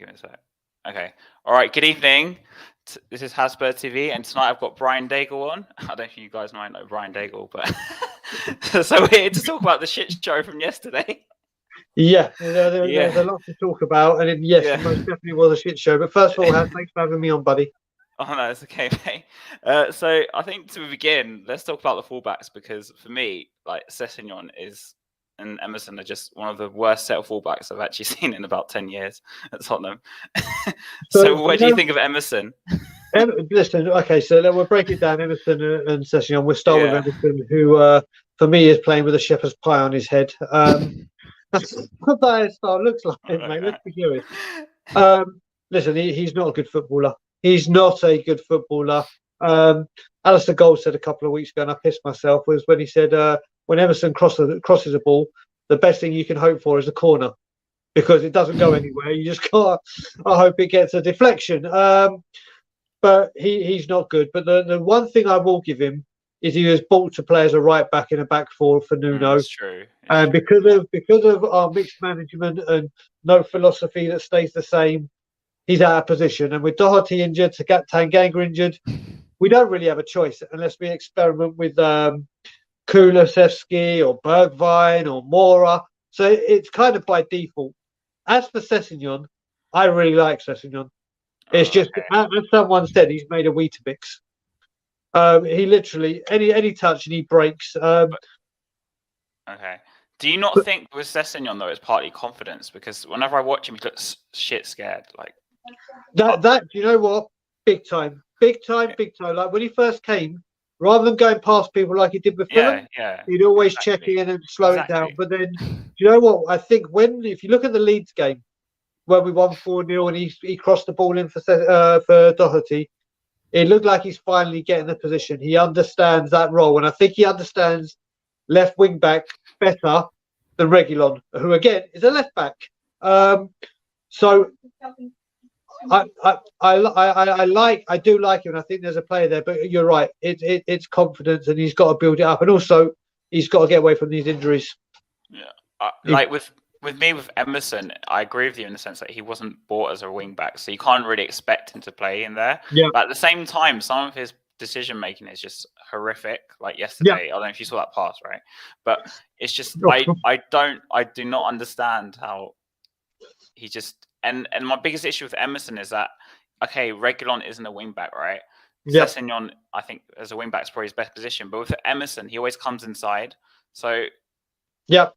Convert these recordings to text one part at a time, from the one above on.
Give me a sec. Okay. All right. Good evening. This is Spurs TV, and tonight I've got Brian Daigle on. I don't think you guys might know Brian Daigle, but so we're here to talk about the shit show from yesterday. Yeah, there's a lot to talk about, and yes, it most definitely was a shit show. But first of all, thanks for having me on, buddy. Oh no, it's okay, mate. So I think to begin, let's talk about the fullbacks, because for me, like Sessegnon and Emerson are just one of the worst set of fullbacks I've actually seen in about 10 years at Tottenham. So what do you think of Emerson? Listen, okay, so we'll break it down. Emerson and Sessegnon. We'll start with Emerson, who for me is playing with a shepherd's pie on his head. That's what that hairstyle looks like, mate. Let's be serious. Listen, he's not a good footballer. He's not a good footballer. Alistair Gold said a couple of weeks ago, and I pissed myself, was when he said, when Emerson crosses a ball, the best thing you can hope for is a corner, because it doesn't go anywhere. You just can't. I hope it gets a deflection. But he's not good. But the one thing I will give him is he was brought to play as a right back in a back four for Nuno. That's true. And because of our mixed management and no philosophy that stays the same, he's out of position. And with Doherty injured, Tanganga injured, we don't really have a choice unless we experiment with Kulusevski or Bergwijn or Mora. So it's kind of by default. As for Sessegnon, I really like Sessegnon. It's just, as someone said, he's made a Weetabix. He literally, any touch and he breaks. Okay. Do you not think with Sessegnon, though, it's partly confidence? Because whenever I watch him, he looks shit scared. Like that, you know what? Big time. Like when he first came, rather than going past people like he did with Fulham, he'd always check in and slow it down. But then, you know what? I think if you look at the Leeds game, where we won 4-0 and he crossed the ball in for Doherty, it looked like he's finally getting the position. He understands that role, and I think he understands left wing back better than Reguilon, who again is a left back. So I do like him, and I think there's a player there. But you're right, it's confidence, and he's got to build it up, and also he's got to get away from these injuries. Yeah, with Emerson, I agree with you in the sense that he wasn't bought as a wing back, so you can't really expect him to play in there. Yeah. But at the same time, some of his decision making is just horrific. Like yesterday, I don't know if you saw that pass, right? But it's just I do not understand how he just and my biggest issue with Emerson is that Reguilon isn't a wing back, right? Yeah. Sessegnon, I think as a wing back is probably his best position, but with Emerson, he always comes inside. So yeah.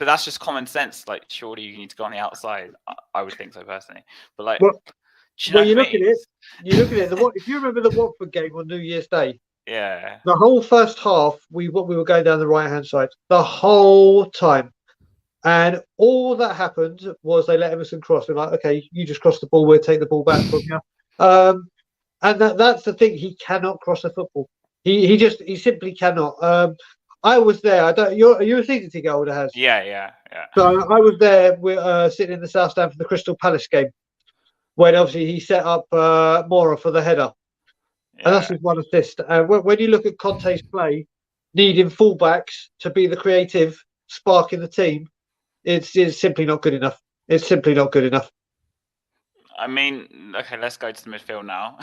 But that's just common sense. Like, surely you need to go on the outside. I would think so personally. But like, you look at it. If you remember the Watford game on New Year's Day, the whole first half we were going down the right hand side the whole time, and all that happened was they let Emerson cross. They're like, okay, you just cross the ball, we'll take the ball back from you. And that's the thing. He cannot cross the football. He simply cannot. I was there. You're a season ticket holder, Has? Yeah. So I was there. We're sitting in the South Stand for the Crystal Palace game, when obviously he set up Mora for the header, and that's his one assist. When you look at Conte's play, needing fullbacks to be the creative spark in the team, it's simply not good enough. It's simply not good enough. I mean, okay, let's go to the midfield now.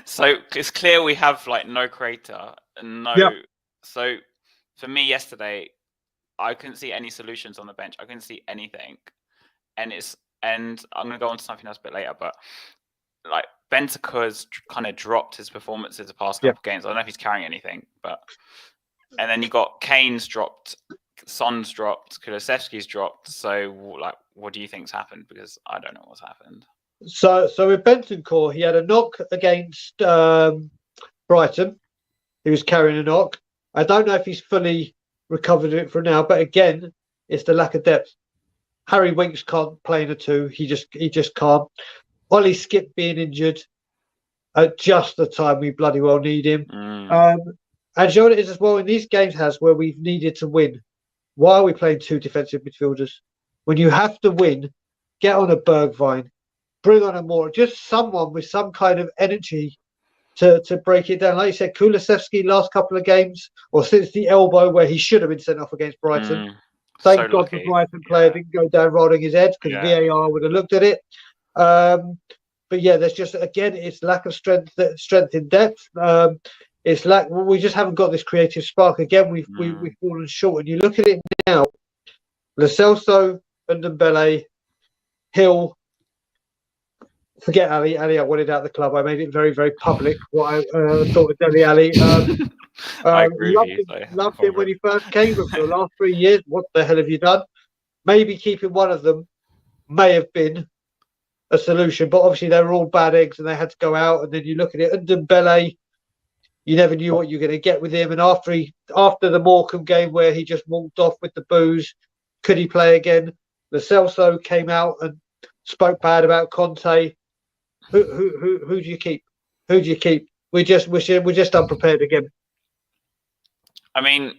So it's clear we have like no creator, So for me yesterday, I couldn't see any solutions on the bench. I couldn't see anything, and I'm going to go on to something else a bit later. But like Bentancur's kind of dropped his performances the past couple of games. I don't know if he's carrying anything, and then you got Kane's dropped, Son's dropped, Kulusevski's dropped. So like, what do you think's happened? Because I don't know what's happened. So with Bentancur, he had a knock against Brighton. He was carrying a knock. I don't know if he's fully recovered it for now, but again, it's the lack of depth. Harry Winks can't play in a two. He just can't. Ollie Skip being injured at just the time we bloody well need him. And you know what it is as well in these games, where we've needed to win. Why are we playing two defensive midfielders? When you have to win, get on a Bergwijn, bring on a Mora, just someone with some kind of energy to break it down. Like you said, Kulusevski last couple of games, or since the elbow where he should have been sent off against Brighton, So Thank God the lucky. Brighton player didn't go down rolling his head, because VAR would have looked at it. But yeah, there's just, again, it's lack of strength in depth. It's like we just haven't got this creative spark. Again, we've fallen short. And you look at it now: Lo Celso, Ndombele, Hill. Forget Ali. Ali, I wanted out of the club. I made it very, very public what I thought of Dele Alli. I agree with you. Loved him when he first came, but for the last 3 years, what the hell have you done? Maybe keeping one of them may have been a solution, but obviously they were all bad eggs and they had to go out. And then you look at it, and Dembele, you never knew what you were going to get with him. And after the Morecambe game where he just walked off with the booze, could he play again? Lo Celso came out and spoke bad about Conte. Who do you keep? Who do you keep? We're just unprepared again. I mean,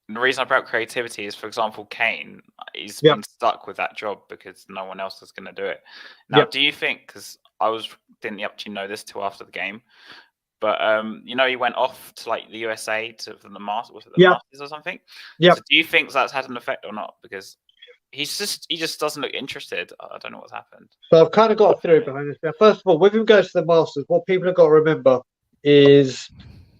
the reason I brought up creativity is, for example, Kane. He's been stuck with that job because no one else is going to do it. Now, do you think? Because I didn't actually know this till after the game, but he went off to like the USA for the Masters, Masters or something. Yeah. So do you think that's had an effect or not? Because he just doesn't look interested. I don't know what's happened. So I've kind of got a theory behind this. Now, first of all, with him going to the Masters, what people have got to remember is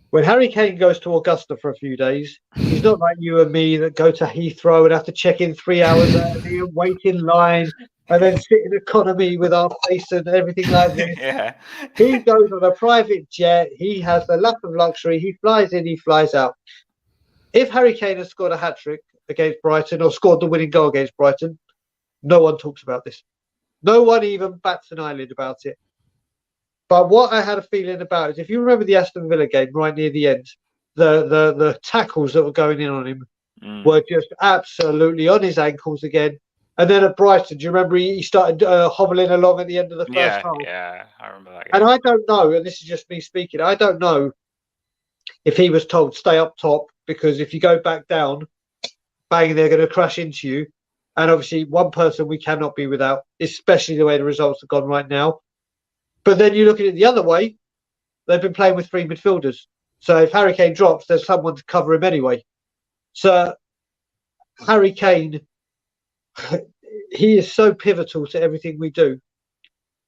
when Harry Kane goes to Augusta for a few days, he's not like you and me that go to Heathrow and have to check in 3 hours early and wait in line and then sit in economy with our face and everything like this. He goes on a private jet. He has the lap of luxury. He flies in, he flies out. If Harry Kane has scored a hat-trick against Brighton or scored the winning goal against Brighton, no one talks about this. No one even bats an eyelid about it. But what I had a feeling about is, if you remember the Aston Villa game right near the end, the tackles that were going in on him were just absolutely on his ankles again. And then at Brighton, do you remember he started hobbling along at the end of the first half? Yeah, I remember that game. And I don't know, and this is just me speaking, I don't know if he was told stay up top, because if you go back down, bang, they're going to crash into you. And obviously, one person we cannot be without, especially the way the results have gone right now. But then you look at it the other way, they've been playing with 3 midfielders. So if Harry Kane drops, there's someone to cover him anyway. So Harry Kane, he is so pivotal to everything we do.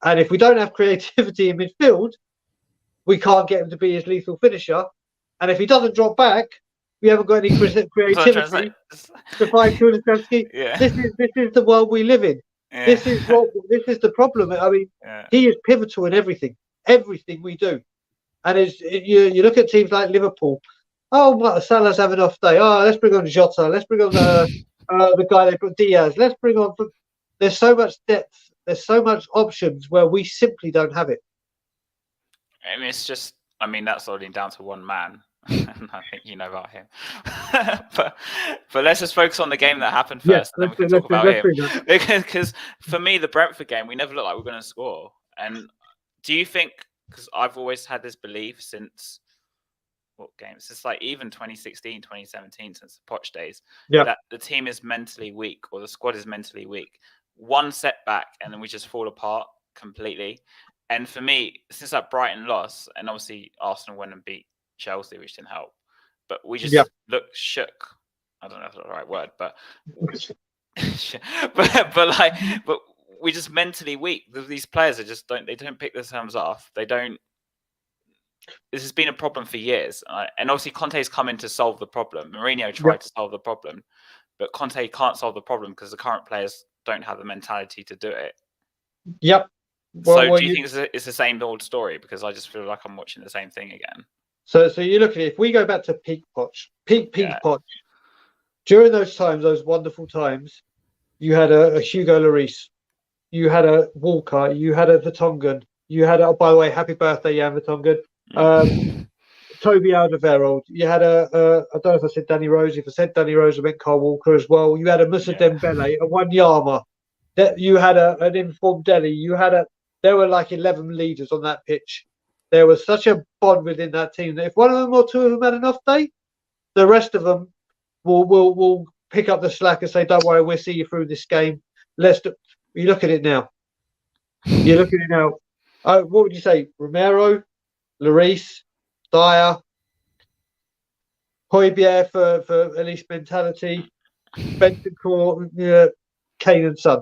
And if we don't have creativity in midfield, we can't get him to be his lethal finisher. And if he doesn't drop back, we haven't got any creativity to find Kulusevski. This is the world we live in. This is the problem. I mean, he is pivotal in everything we do. And you look at teams like Liverpool. Oh, Salah's having an off day. Oh, let's bring on Jota. Let's bring on the guy they put Diaz. Let's bring on. There's so much depth. There's so much options where we simply don't have it. And it's just, I mean, that's only down to one man. I think you know about him. but let's just focus on the game that happened first, and then we can talk about him. Because for me, the Brentford game, we never looked like we were going to score. And do you think, because I've always had this belief since, what games? It's like even 2016, 2017, since the Poch days, that the team is mentally weak, or the squad is mentally weak. One setback, and then we just fall apart completely. And for me, since that Brighton loss, and obviously Arsenal went and beat Chelsea, which didn't help, but we just looked shook. I don't know if that's the right word, but but we're just mentally weak. These players are just don't pick themselves off. They don't. This has been a problem for years, and obviously Conte's come in to solve the problem. Mourinho tried to solve the problem, but Conte can't solve the problem because the current players don't have the mentality to do it. Yep. Well, so do you think it's the same old story? Because I just feel like I'm watching the same thing again. So you look at it, if we go back to peak Poch, Poch, during those times, those wonderful times, you had a Hugo Lloris, you had a Walker, you had a Vertonghen, you had by the way, happy birthday, Jan Vertonghen, Toby Alderweireld, you had I don't know if I said Danny Rose, if I said Danny Rose, I meant Carl Walker as well, you had a Moussa Dembele, a Wanyama, you had an informed Delhi, there were like 11 leaders on that pitch. There was such a bond within that team that if one of them or two of them had an off day, the rest of them will pick up the slack and say, "Don't worry, we'll see you through this game." You look at it now. What would you say? Romero, Lloris, Dyer, Højbjerg for at least mentality. Bentancur, Kane and Son.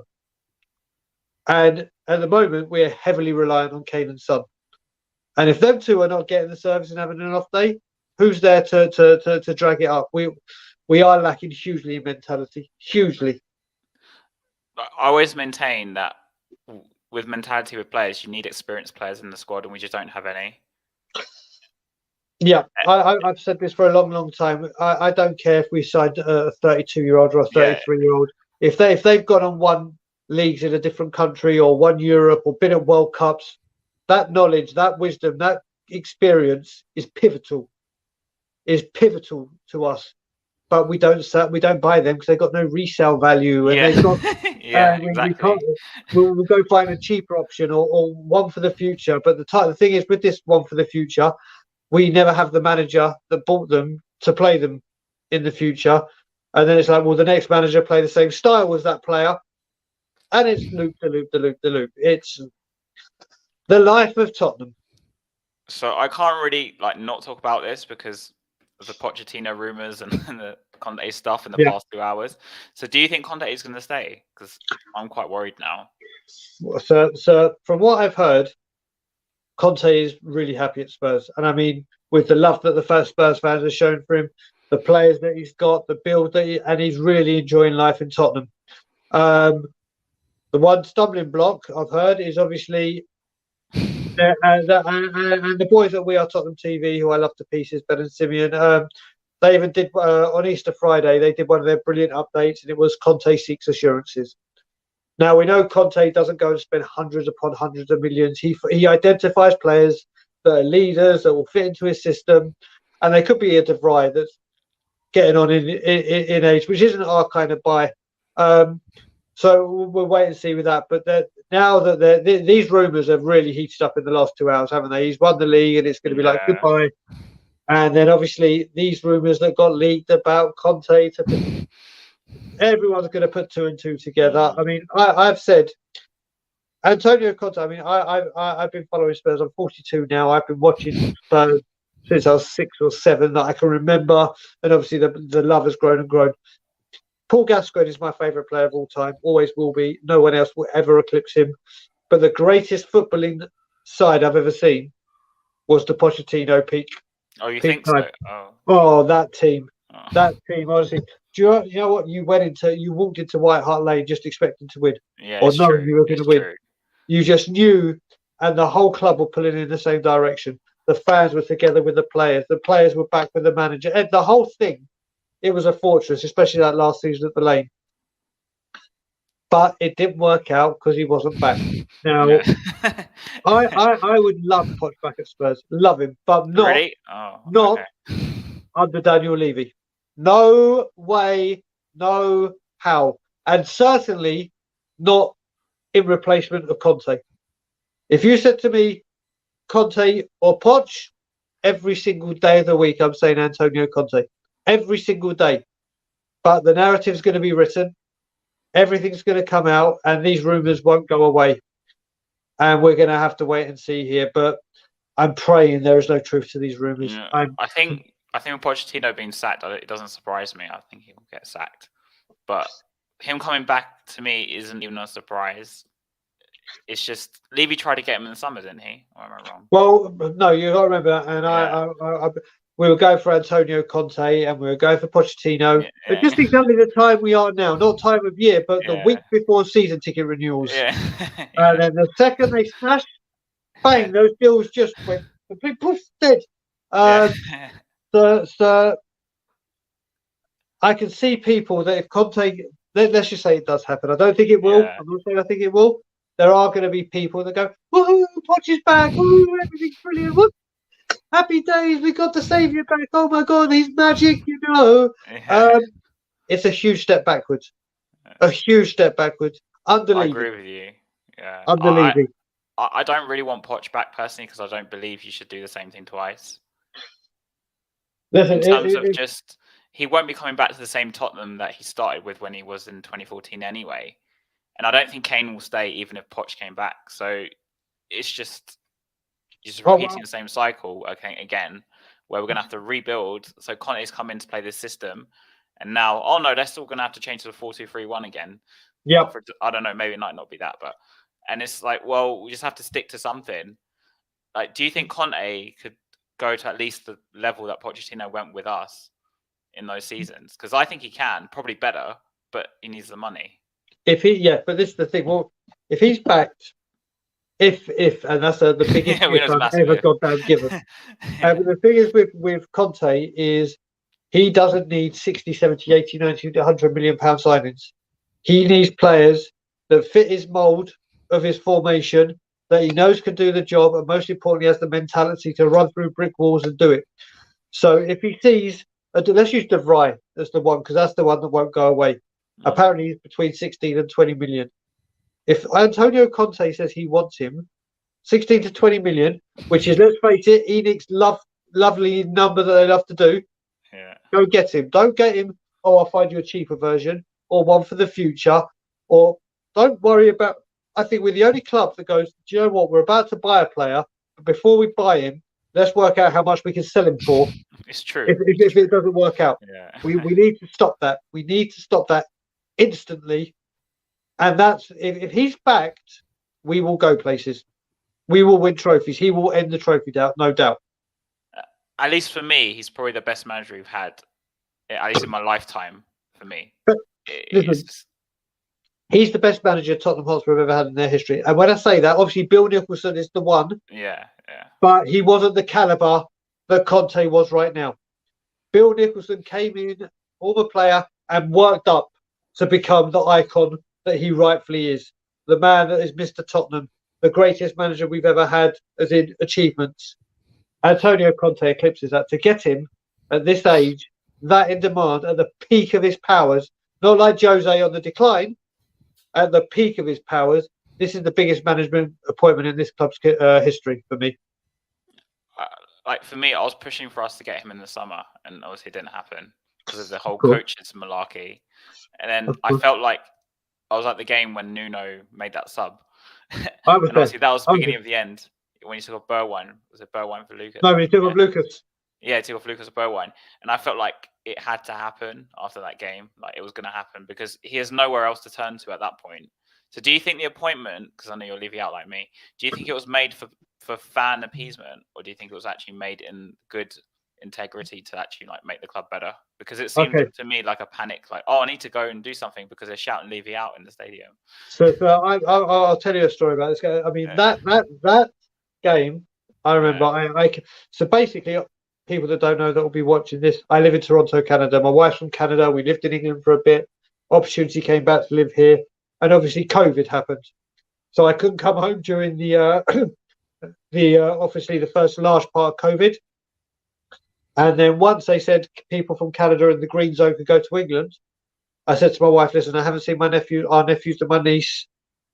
And at the moment, we're heavily reliant on Kane and Son. And if them two are not getting the service and having an off day, who's there to drag it up? We are lacking hugely in mentality, hugely. I always maintain that with mentality with players, you need experienced players in the squad, and we just don't have any. Yeah, I've said this for a long, long time. I don't care if we signed a 32-year-old or a 33-year-old. If they've gone and won leagues in a different country or won Europe or been at World Cups, that knowledge, that wisdom, that experience is pivotal. Is pivotal to us. But we don't buy them because they've got no resale value, and they've got exactly. We'll go find a cheaper option or one for the future. But the thing is, with this one for the future, we never have the manager that bought them to play them in the future. And then it's like, well, the next manager play the same style as that player. And it's loop to loop to loop to loop. It's the life of Tottenham. So I can't really not talk about this because of the Pochettino rumours and the Conte stuff in the past 2 hours. So do you think Conte is going to stay? Because I'm quite worried now. So from what I've heard, Conte is really happy at Spurs. And I mean, with the love that the first Spurs fans have shown for him, the players that he's got, the build and he's really enjoying life in Tottenham. The one stumbling block I've heard is obviously and the boys that We Are Tottenham TV, who I love to pieces, Ben and Simeon, they even did on Easter Friday, they did one of their brilliant updates, and it was Conte seeks assurances. Now, we know Conte doesn't go and spend hundreds upon hundreds of millions. He identifies players that are leaders that will fit into his system, and they could be a De Vrij that's getting on in age, which isn't our kind of buy. So we'll wait and see with that. But now that these rumours have really heated up in the last 2 hours, haven't they? He's won the league, and it's going to be like goodbye. And then obviously these rumours that got leaked about Conte, everyone's going to put 2 and 2 together. I mean, I've said Antonio Conte. I mean, I've been following Spurs. I'm 42 now. I've been watching Spurs since I was 6 or 7 that I can remember, and obviously the love has grown and grown. Paul Gascoigne is my favourite player of all time, always will be. No one else will ever eclipse him. But the greatest footballing side I've ever seen was the Pochettino peak. Oh, you think so? Oh, that team. Oh. That team, honestly. Do you know what? You walked into White Hart Lane just expecting to win. Yeah, or knowing you were going to win. True. You just knew, and the whole club were pulling in the same direction. The fans were together with the players. The players were back with the manager. And the whole thing, it was a fortress, especially that last season at the Lane. But it didn't work out because he wasn't back. Now, I would love Poch back at Spurs. Love him. But not, really? not under Daniel Levy. No way, no how. And certainly not in replacement of Conte. If you said to me, Conte or Poch, every single day of the week, I'm saying Antonio Conte. Every single day. But the narrative's going to be written. Everything's going to come out, and these rumours won't go away. And we're going to have to wait and see here. But I'm praying there is no truth to these rumours. Yeah, I think with Pochettino being sacked, it doesn't surprise me. I think he will get sacked. But him coming back to me isn't even a surprise. It's just Levy tried to get him in the summer, didn't he? Or am I wrong? Well, no, you got to remember that. And we were going for Antonio Conte and we were going for Pochettino. But just exactly the time we are now, not time of year, but the week before season ticket renewals. And then the second they smashed, bang, those deals just went complete push dead. So I can see people that if Conte, let's just say it does happen. I don't think it will. I'm not saying I think it will. There are going to be people that go, woohoo, Poch is back. Woohoo, everything's brilliant. Woo, happy days. We got the saviour back. Oh my God, he's magic, you know. It's a huge step backwards. A huge step backwards. Under Levy. I agree with you. Yeah. Under Levy. I don't really want Poch back personally because I don't believe you should do the same thing twice. Listen, in terms of just, he won't be coming back to the same Tottenham that he started with when he was in 2014 anyway. And I don't think Kane will stay even if Poch came back. So it's just repeating the same cycle again, where we're going to have to rebuild. So Conte's come in to play this system. And now, oh no, they're still going to have to change to the 4-2-3-1 again. Yeah. I don't know, maybe it might not be that, but and it's like, well, we just have to stick to something. Like, do you think Conte could go to at least the level that Pochettino went with us in those seasons? Because I think he can, probably better, but he needs the money. But this is the thing. Well, if he's backed, and that's the biggest gift I've ever goddamn given. The thing is with Conte is he doesn't need 60, 70, 80, 90, 100 million pound signings. He needs players that fit his mould of his formation, that he knows can do the job, and most importantly, has the mentality to run through brick walls and do it. So if he sees, let's use De Vrij as the one, because that's the one that won't go away. Apparently, he's between 16 and 20 million. If Antonio Conte says he wants him, 16 to 20 million, which is, let's face it, Enix's lovely number that they love to do. Yeah. Go get him. Don't get him, I'll find you a cheaper version or one for the future. Or don't worry about, I think we're the only club that goes, do you know what, we're about to buy a player, but before we buy him, let's work out how much we can sell him for. It's true. If it doesn't work out. Yeah. We need to stop that. We need to stop that instantly. And that's, if he's backed, we will go places. We will win trophies. He will end the trophy doubt, no doubt. At least for me, he's probably the best manager we've had, at least in my lifetime, for me. But listen, he's the best manager Tottenham Hotspur have ever had in their history. And when I say that, obviously Bill Nicholson is the one. Yeah. But he wasn't the calibre that Conte was right now. Bill Nicholson came in, former player, and worked up to become the icon that he rightfully is. The man that is Mr. Tottenham, the greatest manager we've ever had, as in achievements. Antonio Conte eclipses that. To get him at this age, that in demand, at the peak of his powers, not like Jose on the decline, at the peak of his powers, this is the biggest management appointment in this club's history for me. Like, for me, I was pushing for us to get him in the summer, and obviously it didn't happen because of the whole coaches malarkey. And then I felt like I was at the game when Nuno made that sub. And obviously that was the beginning of the end. When he took off Bergwijn, was it Bergwijn for Lucas? No, he took off Lucas. Yeah, he took off Lucas Bergwijn. And I felt like it had to happen after that game. Like, it was going to happen because he has nowhere else to turn to at that point. So do you think the appointment, because I know you'll leave it out like me, do you think it was made for fan appeasement, or do you think it was actually made in good integrity to actually like make the club better? Because it seemed to me like a panic, like, oh, I need to go and do something because they're shouting Levy out in the stadium. So I'll tell you a story about this guy. I mean, that game, I remember. So basically, people that don't know that will be watching this, I live in Toronto, Canada. My wife's from Canada. We lived in England for a bit. Opportunity came back to live here, and obviously COVID happened, so I couldn't come home during the obviously the first large part of COVID. And then once they said people from Canada and the Green Zone could go to England, I said to my wife, listen, I haven't seen our nephews and my niece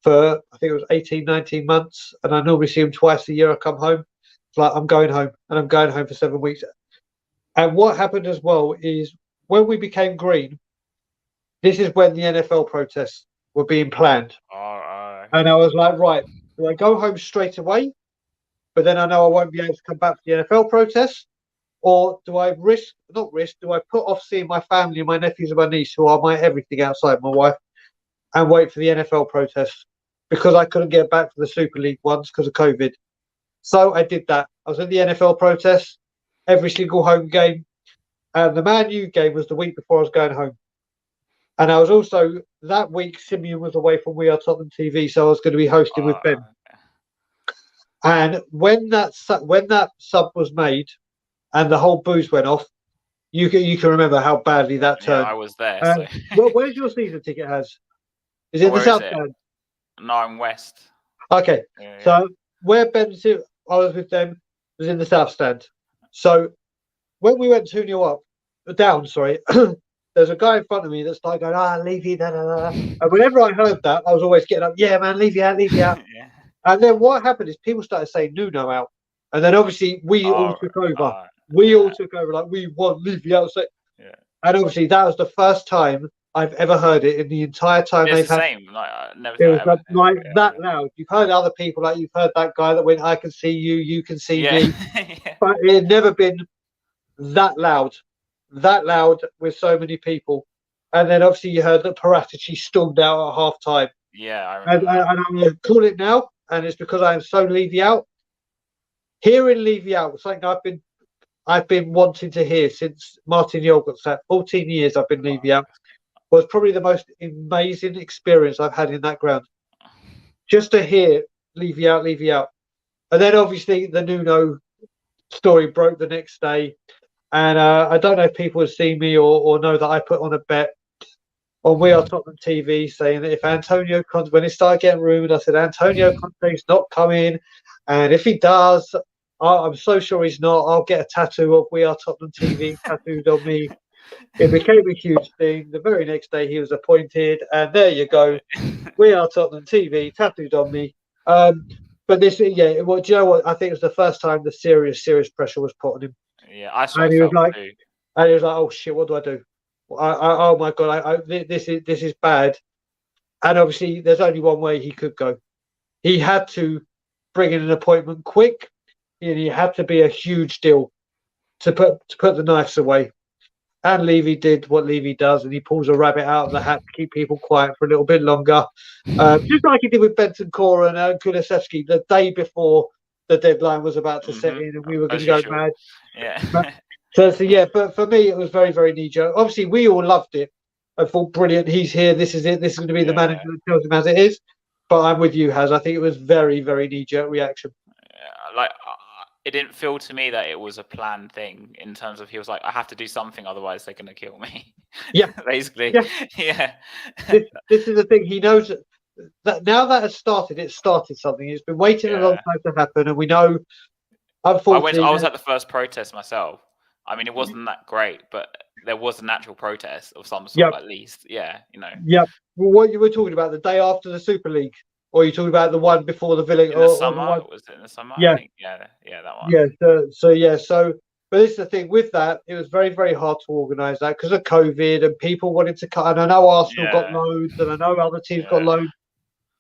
for, I think it was 18, 19 months. And I normally see them twice a year. I come home. It's like, I'm going home, and I'm going home for 7 weeks. And what happened as well is when we became green, this is when the NFL protests were being planned. And I was like, right, do I go home straight away? But then I know I won't be able to come back for the NFL protests. Or do I do I put off seeing my family and my nephews and my niece, who are my everything outside my wife, and wait for the NFL protests? Because I couldn't get back for the Super League ones because of COVID. So I did that. I was at the NFL protests, every single home game. And the Man U game was the week before I was going home. And I was also, that week, Simeon was away from We Are Tottenham TV, so I was going to be hosting with Ben. And when that sub was made and the whole booze went off, you can remember how badly that turned. Yeah, I was there. Where's your season ticket, Has? Is it in the South Stand? No, I'm West. Okay. Yeah. So where Ben, I was with them, was in the South Stand. So when we went 2-0 down, there's a guy in front of me that started going, Levy, da, da, da. And whenever I heard that, I was always getting up, yeah, man, Levy out. Yeah. And then what happened is people started saying Nuno out. And then obviously we all took over. We all took over, like, we want Levy out. And obviously that was the first time I've ever heard it in the entire time they've had. Same. Like, it was that loud. You've heard other people, like you've heard that guy that went, I can see you, you can see me. But it had never been that loud. that loud with so many people. And then obviously you heard that Paratici stormed out at half time. Yeah, I remember And I'm going to call it now, and it's because I am so Levy out. Hearing Levy out was something I've been wanting to hear since Martin Jol got sacked. 14 years I've been Levy out. Was probably the most amazing experience I've had in that ground. Just to hear Levy out, Levy out. And then obviously the Nuno story broke the next day. And I don't know if people have seen me or know that I put on a bet on We Are Tottenham TV saying that if Antonio Conte, when it started getting rumoured, I said Antonio Conte's not coming. And if he does, I'm so sure he's not. I'll get a tattoo of We Are Tottenham TV tattooed on me. It became a huge thing. The very next day he was appointed. And there you go. We Are Tottenham TV tattooed on me. But this, yeah, well, do you know what? I think it was the first time the serious pressure was put on him. Yeah, I saw it like, too. And he was like, "Oh shit, what do I do? Oh my god, this is bad." And obviously, there's only one way he could go. He had to bring in an appointment quick, and he had to be a huge deal to put the knives away. And Levy did what Levy does, and he pulls a rabbit out of the hat to keep people quiet for a little bit longer, just like he did with Bentancur and Kulusevski the day before the deadline was about to set in, and we were going to go mad. Yeah. So yeah, but for me, it was very, very knee-jerk. Obviously, we all loved it. I thought, brilliant, he's here. This is it. This is going to be the manager that tells him as it is. But I'm with you, Haz. I think it was very, very knee-jerk reaction. Like, it didn't feel to me that it was a planned thing in terms of he was like, I have to do something, otherwise they're going to kill me. Yeah. Basically. Yeah. This is the thing. He knows that now that has started, it started something. It's been waiting a long time to happen. And we know, unfortunately. I was at the first protest myself. I mean, it wasn't that great, but there was a natural protest of some sort, at least. Yeah, you know. Yeah. Well, what you were talking about the day after the Super League, or are you talking about the one before the Villa? In the summer? Was it in the summer? Yeah. I think. Yeah, that one. Yeah. So, but this is the thing with that. It was very, very hard to organise that because of COVID and people wanted to cut. And I know Arsenal got loads, and I know other teams got loads,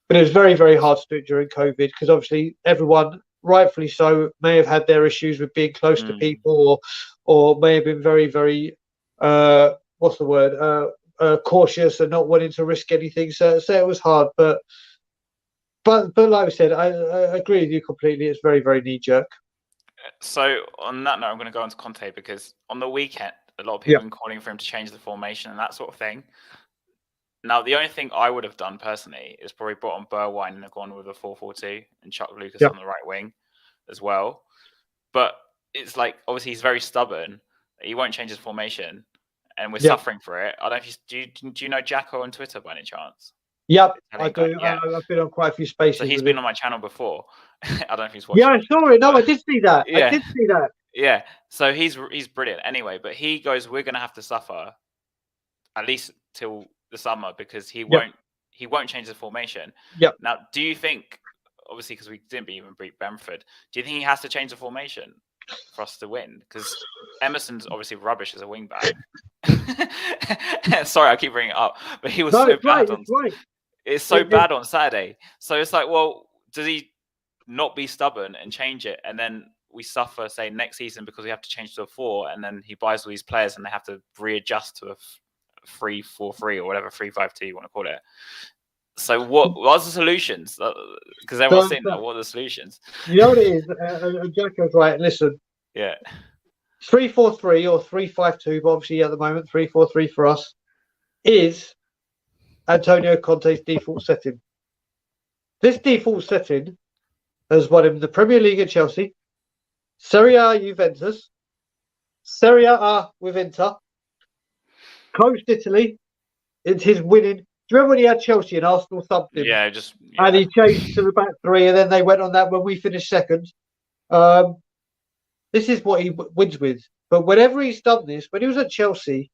but it was very, very hard to do it during COVID because obviously everyone, rightfully so, may have had their issues with being close to people or may have been very, very, what's the word, cautious and not wanting to risk anything. So it was hard. But like I said, I agree with you completely. It's very, very knee-jerk. So on that note, I'm going to go on to Conte because on the weekend, a lot of people have been calling for him to change the formation and that sort of thing. Now, the only thing I would have done personally is probably brought on Bergwijn and gone with a 4-4-2 and chuck Lucas on the right wing as well. But it's like, obviously, he's very stubborn. He won't change his formation, and we're suffering for it. I don't know if do you know Jacko on Twitter by any chance? Yep, I do. Yeah. I've been on quite a few spaces. So he's been on my channel before. I don't know if he's watching. Yeah, I saw it. No, I did see that. I did see that. Yeah, so he's brilliant. Anyway, but he goes, we're going to have to suffer at least till the summer because he won't change the formation. Yep. Now, do you think, obviously, because we didn't even beat Brentford, do you think he has to change the formation for us to win? Because Emerson's obviously rubbish as a wing back. Sorry, I keep bringing it up, but he was so bad. It's so bad on Saturday. So it's like, well, does he not be stubborn and change it, and then we suffer, say, next season because we have to change to a 4, and then he buys all these players and they have to readjust to a 3-4-3 or whatever 3-5-2 you want to call it. So what's the solutions? Because everyone's saying that. What are the solutions? You know what it is? Jacko's right. Listen. Yeah. 3-4-3 or 3-5-2, but obviously at the moment 3-4-3 for us is Antonio Conte's default setting. This default setting has won him the Premier League at Chelsea, Serie A Juventus, Serie A with Inter, coached Italy. It's his winning. Do you remember when he had Chelsea and Arsenal thumped him? Yeah, and he changed to the back three, and then they went on that when we finished second. This is what he wins with. But whenever he's done this, when he was at Chelsea,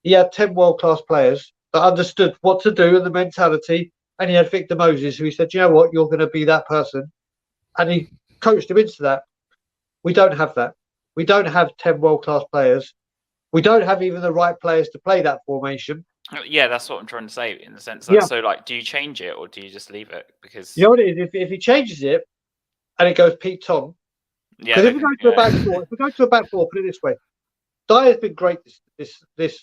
he had 10 world-class players that understood what to do and the mentality. And he had Victor Moses, who he said, you know what, you're going to be that person. And he coached him into that. We don't have that. We don't have 10 world-class players. We don't have even the right players to play that formation. Yeah, that's what I'm trying to say in the sense that, so like, do you change it or do you just leave it? Because you know what it is? If he changes it and it goes Pete Tom, because if we go to a back four, put it this way, Dyer's been great this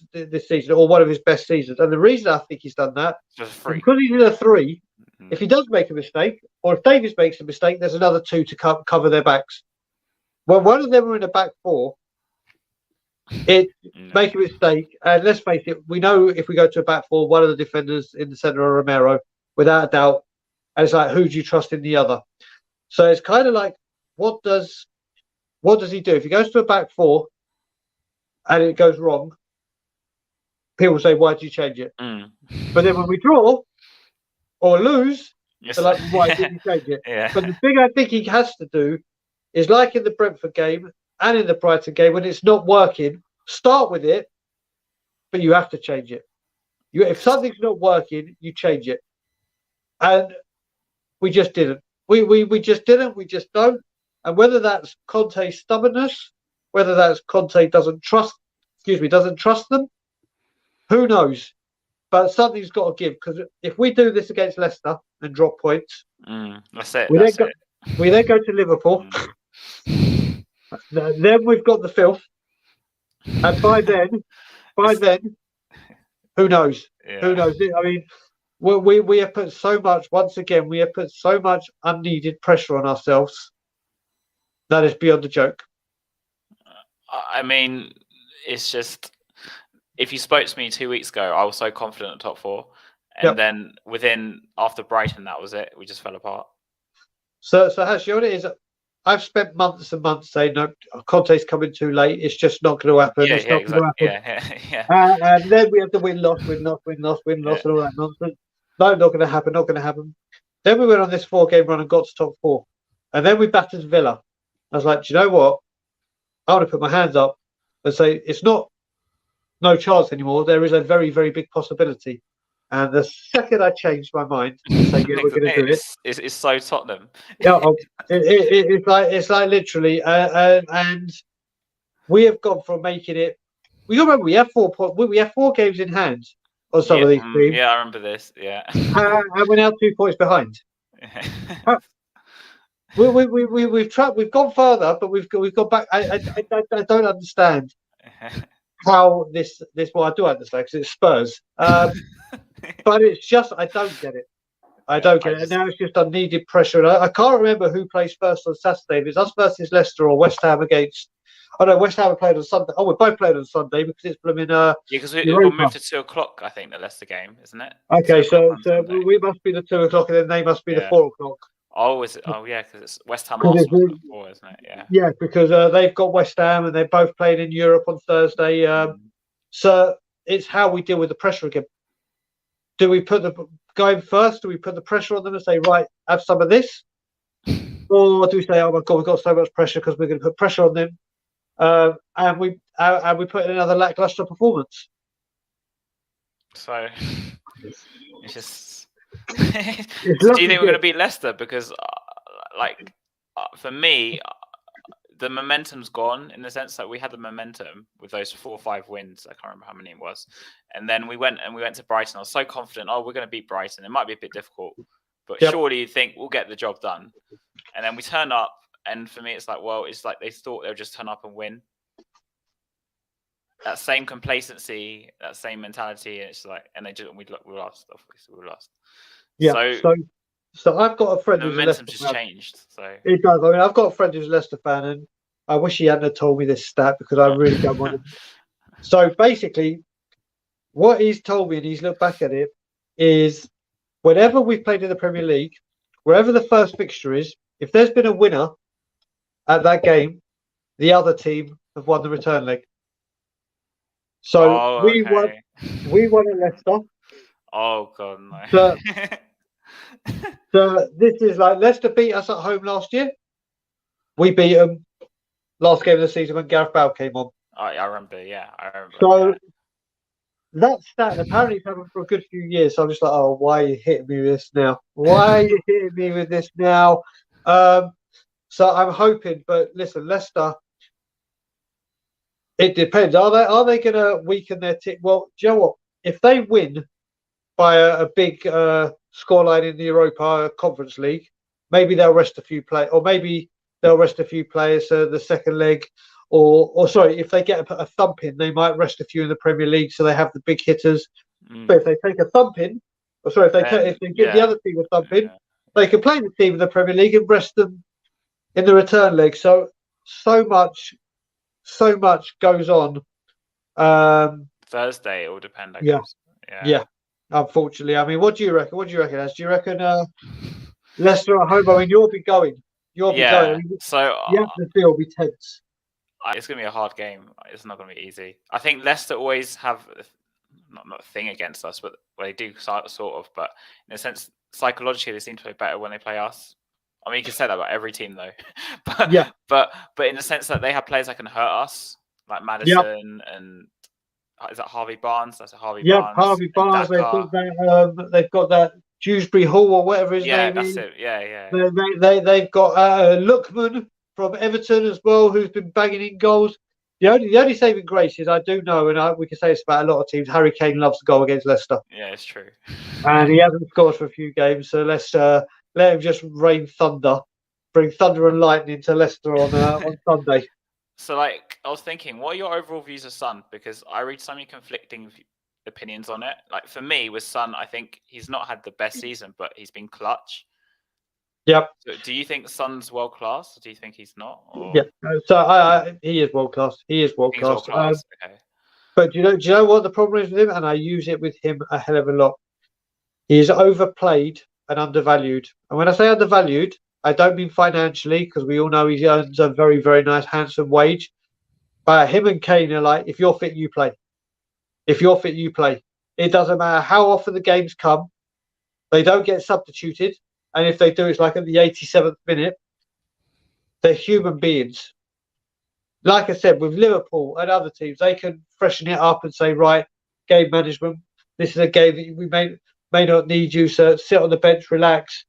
season, or one of his best seasons. And the reason I think he's done that is because he's in a 3. Mm-hmm. If he does make a mistake, or if Davies makes a mistake, there's another 2 to cover their backs. When one of them are in a back 4, make a mistake, and let's face it, we know if we go to a back 4, one of the defenders in the centre are Romero, without a doubt. And it's like, who do you trust in the other? So it's kind of like, what does he do? If he goes to a back 4 and it goes wrong, people say, why did you change it? But then when we draw or lose, they're like, why did you change it? But the thing I think he has to do is, like in the Brentford game and in the Brighton game, when it's not working, start with it, but you have to change it. If something's not working, you change it. And we just didn't. We just didn't. We just don't. And whether that's Conte's stubbornness, whether that's Conte doesn't trust them, who knows? But something's got to give, because if we do this against Leicester and drop points, that's it. We then go to Liverpool. Then we've got the filth, and by then, who knows? Yeah. Who knows? I mean, we have put so much. Once again, we have put so much unneeded pressure on ourselves that is beyond a joke. I mean, it's just, if you spoke to me 2 weeks ago, I was so confident at top 4, and then after Brighton, that was it. We just fell apart. So Hash, you know what it is? I've spent months and months saying, no, Conte's coming too late. It's just not going to happen. It's not going to happen. Yeah. And then we had the win-loss, and all that nonsense. No, not going to happen, not going to happen. Then we went on this 4-game run and got to top 4. And then we battered Villa. I was like, do you know what? I want to put my hands up and say, it's not no chance anymore. There is a very, very big possibility. And the second I changed my mind and say, yeah, we're going to do it. It's so Tottenham. Yeah, it's like literally, and we have gone from making it. We remember we have 4 points. We have 4 games in hand on some of these teams. Yeah, I remember this. Yeah, and we're now 2 points behind. We've tried. We've gone further, but we've gone back. I don't understand how this. Well, I do understand because it's Spurs. But it's just, I don't get it. I don't get it. And now it's just unneeded pressure. And I can't remember who plays first on Saturday. If it's us versus Leicester or West Ham against. Oh no, West Ham played on Sunday. Oh, we both played on Sunday because it's blooming. Because we moved to 2 o'clock, I think, the Leicester game, isn't it? Okay, so we must be the 2 o'clock, and then they must be the 4 o'clock. Oh, is it? Oh, yeah, because it's West Ham Arsenal 4, isn't it? Yeah. Yeah, because they've got West Ham, and they're both playing in Europe on Thursday. So it's how we deal with the pressure again. Do we put the guy in first? Do we put the pressure on them and say, right, have some of this? Or do we say, oh my God, we've got so much pressure because we're going to put pressure on them, and we put in another lackluster performance? So it's just. Do you think we're going to beat Leicester? Because, for me, the momentum's gone in the sense that we had the momentum with those 4 or 5 wins. I can't remember how many it was. And then we went to Brighton. I was so confident, we're going to beat Brighton. It might be a bit difficult, but surely you think we'll get the job done. And then we turn up, and for me, it's like, well, it's like they thought they would just turn up and win. That same complacency, that same mentality, and it's like, and we lost. Obviously, we lost. Yeah. So I've got a friend who's a Leicester fan. Just changed. So it does. I mean, I've got a friend who's a Leicester fan, and I wish he hadn't have told me this stat because I really don't want to. So basically, what he's told me, and he's looked back at it, is whenever we've played in the Premier League, wherever the first fixture is, if there's been a winner at that the other team have won the return leg. So we won at Leicester. Oh God, no. So this is like Leicester beat us at home last year. We beat them last game of the season when Gareth Bale came on. Oh, I remember. Yeah, I remember. So that stat apparently it's happened for a good few years. So I'm just like, oh, why are you hitting me with this now? Why are you hitting me with this now? So I'm hoping, but listen, Leicester. It depends. Are they going to weaken their team? Well, do you know what? If they win by a big scoreline in the Europa Conference League, maybe they'll rest a few players, or maybe they'll rest a few players the second leg, or sorry, if they get a thumping, they might rest a few in the Premier League, so they have the big hitters. But if they take a thumping, or sorry, if they give the other team a thumping, they can play the team in the Premier League and rest them in the return leg. So much goes on. Thursday, it will depend, I yeah, guess. Yeah. Unfortunately, I mean, what do you reckon? What do you reckon, Az? Do you reckon Leicester at home? I mean, you'll be going. You'll be going. I mean, so the atmosphere will be tense. It's going to be a hard game. It's not going to be easy. I think Leicester always have not a thing against us, but they do sort of. But in a sense, psychologically, they seem to play better when they play us. I mean, you can say that about every team, though. but in the sense that they have players that can hurt us, like Maddison and is that Harvey Barnes? That's a Harvey Barnes. Harvey Barnes. They've got that Dewsbury Hall or whatever his name is. That's it. Yeah. They've got Lookman from Everton as well, who's been banging in goals. The only saving grace is I do know, and we can say this about a lot of teams. Harry Kane loves to go against Leicester. Yeah, it's true. And he hasn't scored for a few games, so let's let him just rain thunder, bring thunder and lightning to Leicester on Sunday. So, I was thinking, what are your overall views of Son? Because I read so many conflicting opinions on it. Like, for me, with Son, I think he's not had the best season, but he's been clutch. Yep. So do you think Son's world class, or do you think he's not? Or... Yeah. So he is world class. He is world class. Okay. But do you know what the problem is with him? And I use it with him a hell of a lot. He is overplayed and undervalued. And when I say undervalued, I don't mean financially, because we all know he earns a very, very nice, handsome wage. But him and Kane are like, if you're fit, you play. If you're fit, you play. It doesn't matter how often the games come. They don't get substituted. And if they do, it's like at the 87th minute. They're human beings. Like I said, with Liverpool and other teams, they can freshen it up and say, right, game management. This is a game that we may not need you, so sit on the bench, relax.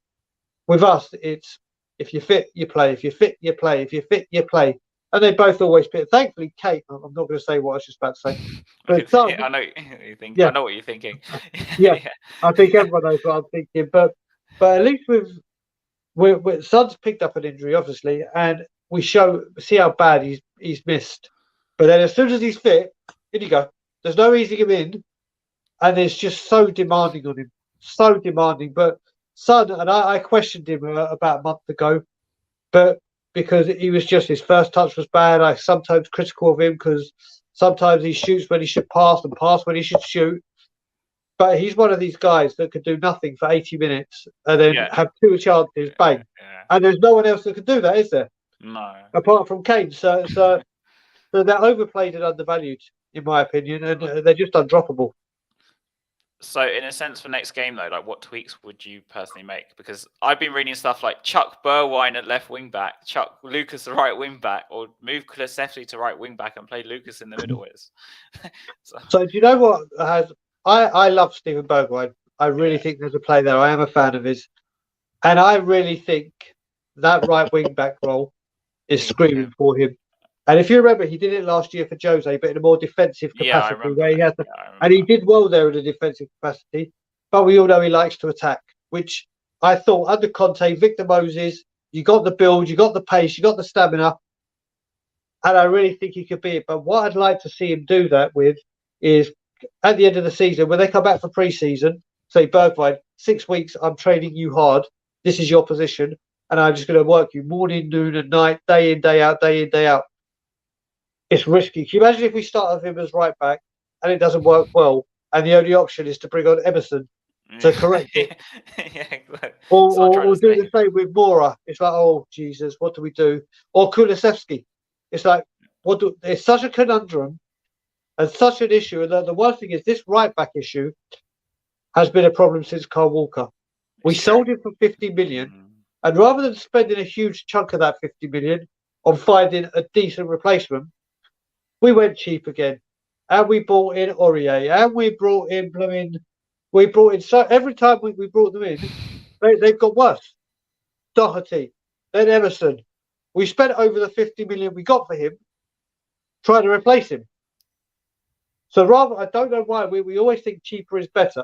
With us, it's if you're fit, you play. If you're fit, you play. If you're fit, you play. And they both always fit. Thankfully, Kate, I'm not going to say what I was just about to say. But I know you think. I know what you're thinking. I think everyone knows what I'm thinking. But at least with Son's picked up an injury, obviously, and we see how bad he's missed. But then as soon as he's fit, in you go. There's no easing him in, and it's just so demanding on him. So demanding. But Son, and I questioned him about a month ago, but because he was just, his first touch was bad. I sometimes critical of him because sometimes he shoots when he should pass and pass when he should shoot. But he's one of these guys that could do nothing for 80 minutes and then have two chances, bang. Yeah. And there's no one else that can do that, is there? No. Apart from Kane. So they're overplayed and undervalued, in my opinion, and they're just undroppable. So, in a sense, for next game, though, like, what tweaks would you personally make? Because I've been reading stuff like chuck Bergwijn at left wing back, chuck Lucas the right wing back, or move Kulusevski to right wing back and play Lucas in the middle. So do you know what? I love Steven Bergwijn. I really think there's a play there. I am a fan of his, and I really think that right wing back role is screaming for him. And if you remember, he did it last year for Jose, but in a more defensive capacity, where he has and he did well there in a defensive capacity. But we all know he likes to attack, which I thought under Conte, Victor Moses, you got the build, you got the pace, you got the stamina, and I really think he could be it. But what I'd like to see him do that with is at the end of the season, when they come back for pre-season, say, Bergwijn, 6 weeks, I'm training you hard. This is your position, and I'm just going to work you morning, noon, and night, day in, day out, day in, day out. It's risky. Can you imagine if we start with him as right back and it doesn't work well, and the only option is to bring on Emerson to correct it? Exactly. Or do the same with Mora. It's like, oh, Jesus, what do we do? Or Kulusevski. It's like, it's such a conundrum and such an issue. And the worst thing is this right back issue has been a problem since Kyle Walker. We sold him for 50 million. And rather than spending a huge chunk of that 50 million on finding a decent replacement, we went cheap again, and we brought in Aurier, and we brought in so every time we brought them in, they've got worse. Doherty, then Emerson. We spent over the 50 million we got for him, trying to replace him. So I don't know why we always think cheaper is better,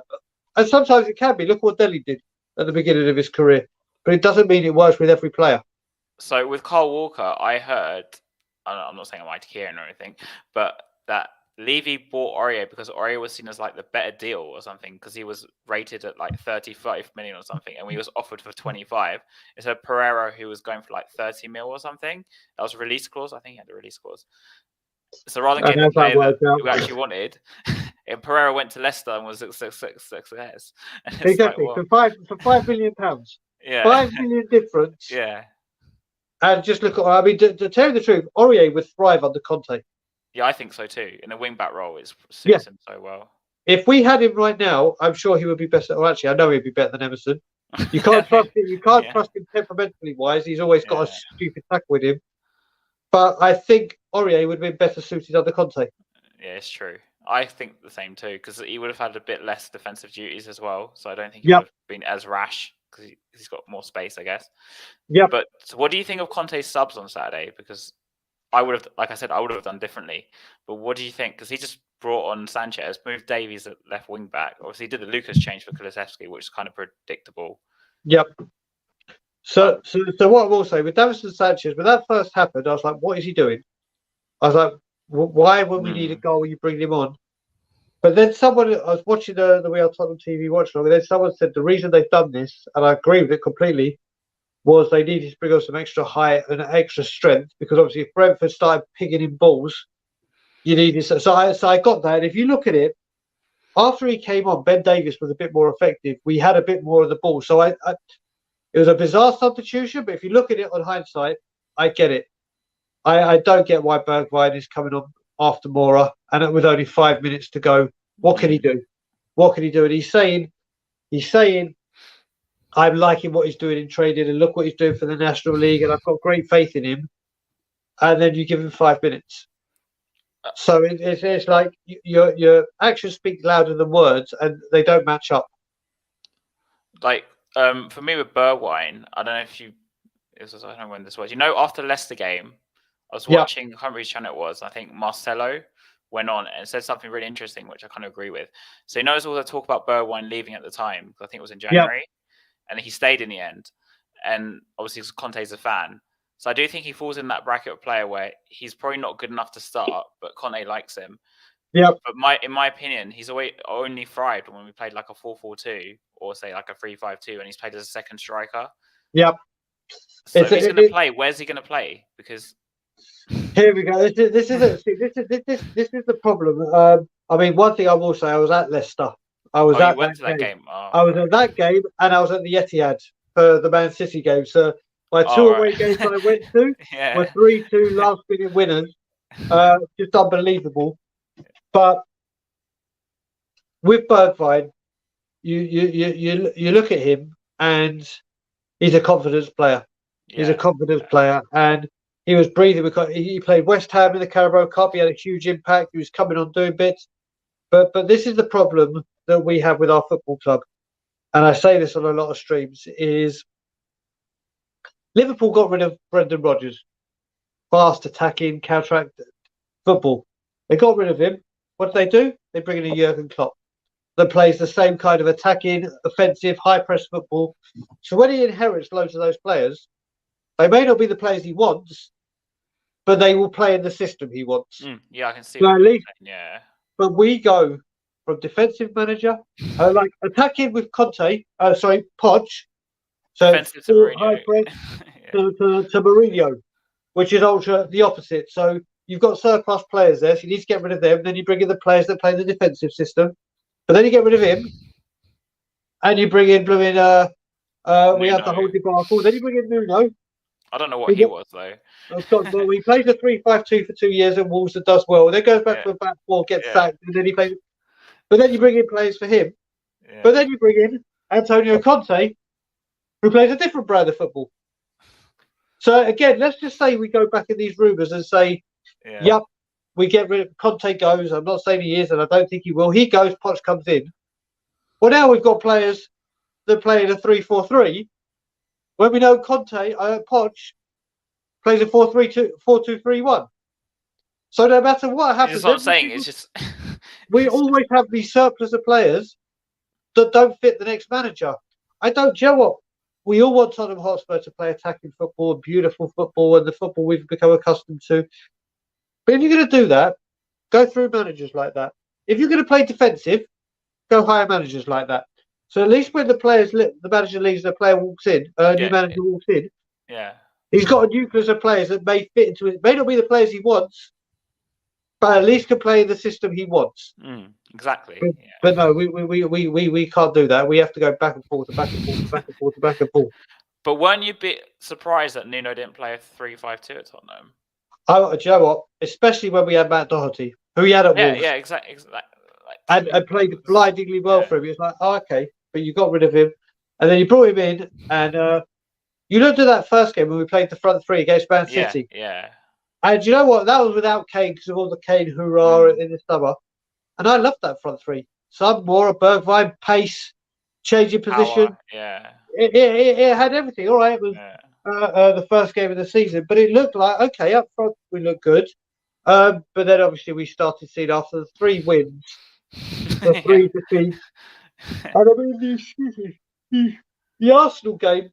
and sometimes it can be. Look what Dele did at the beginning of his career, but it doesn't mean it works with every player. So with Kyle Walker, I heard I'm not saying I'm Ikean or anything, but that Levy bought Aurier because Aurier was seen as like the better deal or something, because he was rated at like 35 million or something, and we was offered for 25. It's a Pereira who was going for like 30 mil or something. That was a release clause. I think he had a release clause. So rather than getting the player that we actually wanted, and Pereira went to Leicester and was a success. Exactly, like, for £5 million. Yeah. £5 million difference. Yeah. And just look at, I mean, to tell you the truth, Aurier would thrive under Conte. Yeah, I think so too. In a wing back role, it suits him so well. If we had him right now, I'm sure he would be better. Well, actually, I know he'd be better than Emerson. You can't trust him. You can't trust him temperamentally wise. He's always got a stupid tack with him. But I think Aurier would have been better suited under Conte. Yeah, it's true. I think the same too, because he would have had a bit less defensive duties as well. So I don't think he would have been as rash, because he's got more space, I guess. Yeah. But what do you think of Conte's subs on Saturday? Because I would have, like I said, I would have done differently. But what do you think? Because he just brought on Sanchez, moved Davies at left wing back. Obviously, he did the Lucas change for Kulusevski, which is kind of predictable. Yep. So what I will say with Davinson Sanchez, when that first happened, I was like, what is he doing? I was like, why would we need a goal when you bring him on? But then I was watching the We Are Tottenham TV watch along, and then someone said the reason they've done this, and I agree with it completely, was they needed to bring on some extra height and extra strength, because obviously if Brentford started pigging in balls, you needed. So I got that. And if you look at it, after he came on, Ben Davies was a bit more effective. We had a bit more of the ball. So it was a bizarre substitution, but if you look at it on hindsight, I get it. I don't get why Bergwijn is coming on after Mora, and with only 5 minutes to go. What can he do? What can he do? And he's saying, I'm liking what he's doing in training, and look what he's doing for the National League, and I've got great faith in him. And then you give him 5 minutes. So it's like your actions speak louder than words, and they don't match up. Like for me with Bergwijn, I don't know if I don't know when this was. You know, after the Leicester game, I was watching, I can't remember which channel it was. I think Marcelo went on and said something really interesting, which I kind of agree with. So he knows all the talk about Bergwijn leaving at the time. I think it was in January, and he stayed in the end. And obviously, Conte's a fan. So I do think he falls in that bracket of player where he's probably not good enough to start, but Conte likes him. Yeah. But in my opinion, he's only thrived when we played like a 4-4-2 or say like a 3-5-2, and he's played as a second striker. Yep. So if he's going to play, where's he going to play? Because here we go. This is the problem. I mean, one thing I will say, I was at Leicester. I was at that game. Oh, I was at that game, and I was at the Etihad for the Man City game. So my two away games I went to were 3-2 last-minute winners. Just unbelievable. But with Bergwijn, you look at him, and he's a confidence player. He's a confidence player, and he was breathing. He played West Ham in the Carabao Cup. He had a huge impact. He was coming on doing bits. But this is the problem that we have with our football club, and I say this on a lot of streams, is Liverpool got rid of Brendan Rodgers. Fast attacking, counter-attack football. They got rid of him. What do? They bring in a Jurgen Klopp that plays the same kind of attacking, offensive, high-press football. So when he inherits loads of those players, they may not be the players he wants, but they will play in the system he wants. Yeah, I can see. So at least, yeah. But we go from defensive manager, like attacking with Conte, Poch, so high press to Mourinho, which is ultra the opposite. So you've got surplus players there, so you need to get rid of them. Then you bring in the players that play the defensive system, but then you get rid of him, and you bring in we had the whole debacle. Then you bring in Nuno. I don't know what he was though. Well, he plays a 3-5-2 for 2 years at Wolves that does well. Then goes back to a back four, gets sacked, and then he plays. But then you bring in players for him. Yeah. But then you bring in Antonio Conte, who plays a different brand of football. So again, let's just say we go back in these rumours and say, yep, we get rid of Conte goes. I'm not saying he is, and I don't think he will. He goes, Poch comes in. Well, now we've got players that play in a 3-4-3. When we know Poch plays a 4-2-3-1. So no matter what happens, that's what I'm saying. It's just we always have these surplus of players that don't fit the next manager. I don't know what we all want Tottenham Hotspur to play attacking football and beautiful football and the football we've become accustomed to. But if you're going to do that, go through managers like that. If you're going to play defensive, go hire managers like that. So at least when the manager leaves, the player walks in, a new manager walks in. Yeah. He's got a nucleus of players that may fit into it. May not be the players he wants, but at least can play in the system he wants. Exactly. But no, we can't do that. We have to go back and forth, back and forth, back and forth, back and forth. But weren't you a bit surprised that Nuno didn't play a 3-5-2 at Tottenham? Do you know what? Especially when we had Matt Doherty, who he had at Wolves. Yeah, exactly. And played blindingly well for him. It's like, oh, okay, but you got rid of him. And then you brought him in, and you looked at that first game when we played the front three against Man City. Yeah. And you know what? That was without Kane because of all the Kane hoorah in the summer. And I loved that front three. Sudmore, Bergwijn, pace, changing position. Power, yeah. It had everything. All right, it was the first game of the season, but it looked like, okay, up front we look good. But then obviously we started seeing after the 3 wins, the 3 defeats. And I mean, the Arsenal game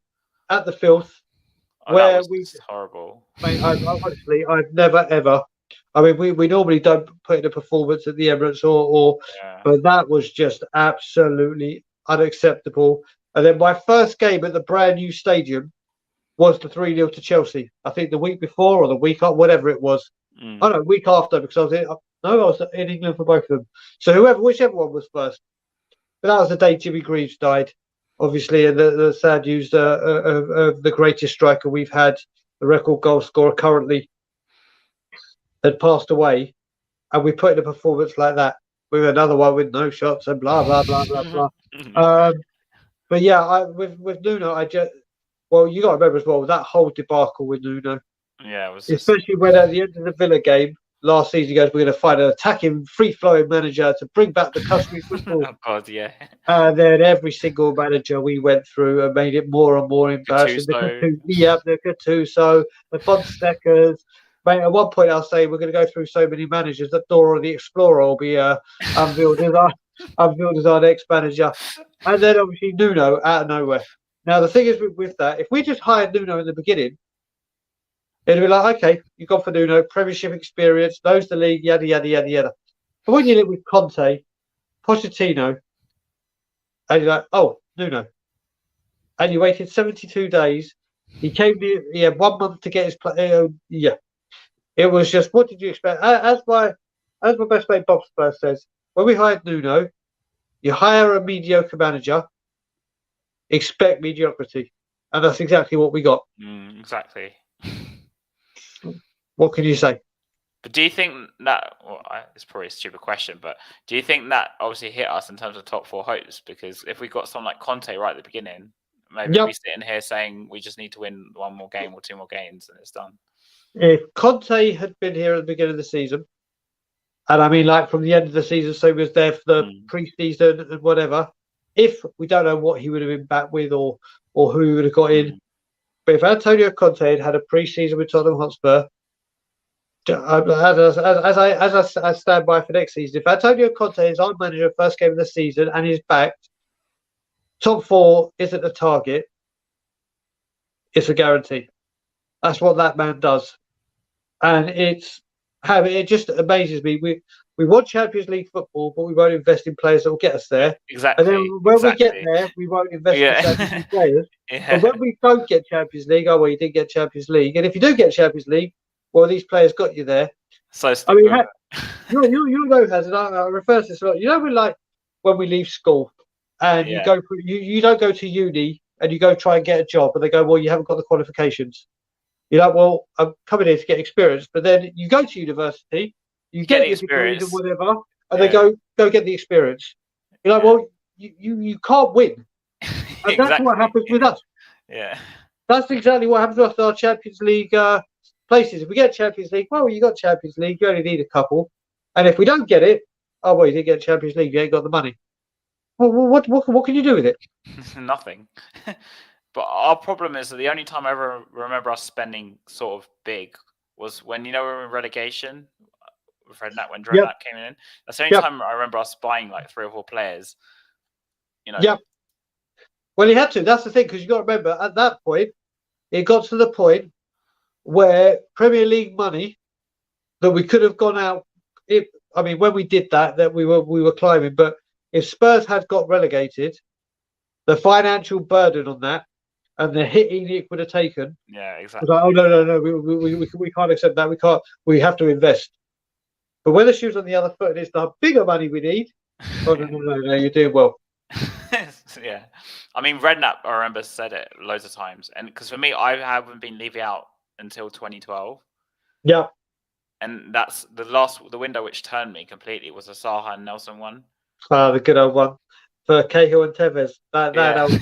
at the Filth, where horrible. Mate, honestly, I've never ever. I mean, we normally don't put in a performance at the Emirates, but that was just absolutely unacceptable. And then my first game at the brand new stadium was the 3-0 to Chelsea. I think the week before or the week after, whatever it was. Oh no, week after, because I was in England for both of them. So whichever one was first. But that was the day Jimmy Greaves died, obviously, and the sad news of the greatest striker we've had, the record goal scorer currently, had passed away, and we put in a performance like that with another one with no shots and blah blah blah blah blah. But yeah, with Nuno, you got to remember as well that whole debacle with Nuno. Yeah, it was especially when at the end of the Villa game last season, he goes, "We're going to find an attacking, free-flowing manager to bring back the customary football." Oh God, yeah. And then every single manager we went through and made it more and more embarrassing. The Gattuso, the Fonseca's. Mate, at one point I'll say we're going to go through so many managers that Dora the Explorer will be unveiled as our next manager. And then obviously Nuno out of nowhere. Now the thing is with that, if we just hired Nuno in the beginning, it'd be like, okay, you got for Nuno, Premiership experience, knows the league, yada yada yada yada. But when you live with Conte, Pochettino, and you're like, oh, Nuno, and you waited 72 days, he had 1 month to get his play. It was just, what did you expect? As my best mate Bob Spurs says, when we hired Nuno, you hire a mediocre manager, expect mediocrity, and that's exactly what we got. Exactly. What can you say? But do you think that? Well, it's probably a stupid question, but do you think that obviously hit us in terms of top 4 hopes? Because if we got someone like Conte right at the beginning, maybe we'd be sitting here saying we just need to win 1 more game or 2 more games, and it's done. If Conte had been here at the beginning of the season, and I mean like from the end of the season, so he was there for the pre-season and whatever, if we don't know what he would have been back with or who he would have got in, but if Antonio Conte had a pre-season with Tottenham Hotspur, as I stand by for next season, if Antonio Conte is our manager first game of the season and he's backed, top 4 isn't a target, it's a guarantee. That's what that man does. And it just amazes me. We want Champions League football, but we won't invest in players that will get us there. Exactly. And then when we get there, we won't invest in Champions League players. And when we don't get Champions League, you didn't get Champions League. And if you do get Champions League, well, these players got you there. So stupid. I mean, you know, Hazard, I refer to this a lot. You know, when we leave school and you go, you don't go to uni and you go try and get a job, and they go, well, you haven't got the qualifications. You're like, well, I'm coming here to get experience, but then you go to university, you get the experience and whatever, and they go get the experience. You're like, well, you can't win. And that's what happens with us. Yeah, that's exactly what happens with our Champions League places. If we get Champions League, well, you got Champions League. You only need a couple, and if we don't get it, oh well, you didn't get Champions League. You ain't got the money. Well, what can you do with it? Nothing. But our problem is that the only time I ever remember us spending sort of big was when, we were in relegation with Redknapp, when Redknapp came in. That's the only time I remember us buying like 3 or 4 players. Yeah. Well, he had to. That's the thing, because you got to remember, at that point, it got to the point where Premier League money that we could have gone out. When we did that we were climbing. But if Spurs had got relegated, the financial burden on that and the hitting it would have taken. Yeah, exactly. Was like, oh no, we can't accept that. We can't. We have to invest. But when the shoe's on the other foot, it's the bigger money we need. Oh no, you're doing well. Yeah, I mean, Redknapp, I remember, said it loads of times, and because for me, I haven't been Levy out until 2012. Yeah, and that's the window which turned me completely was the Saha and Nelson one. The good old one for Cahill and Tevez. That was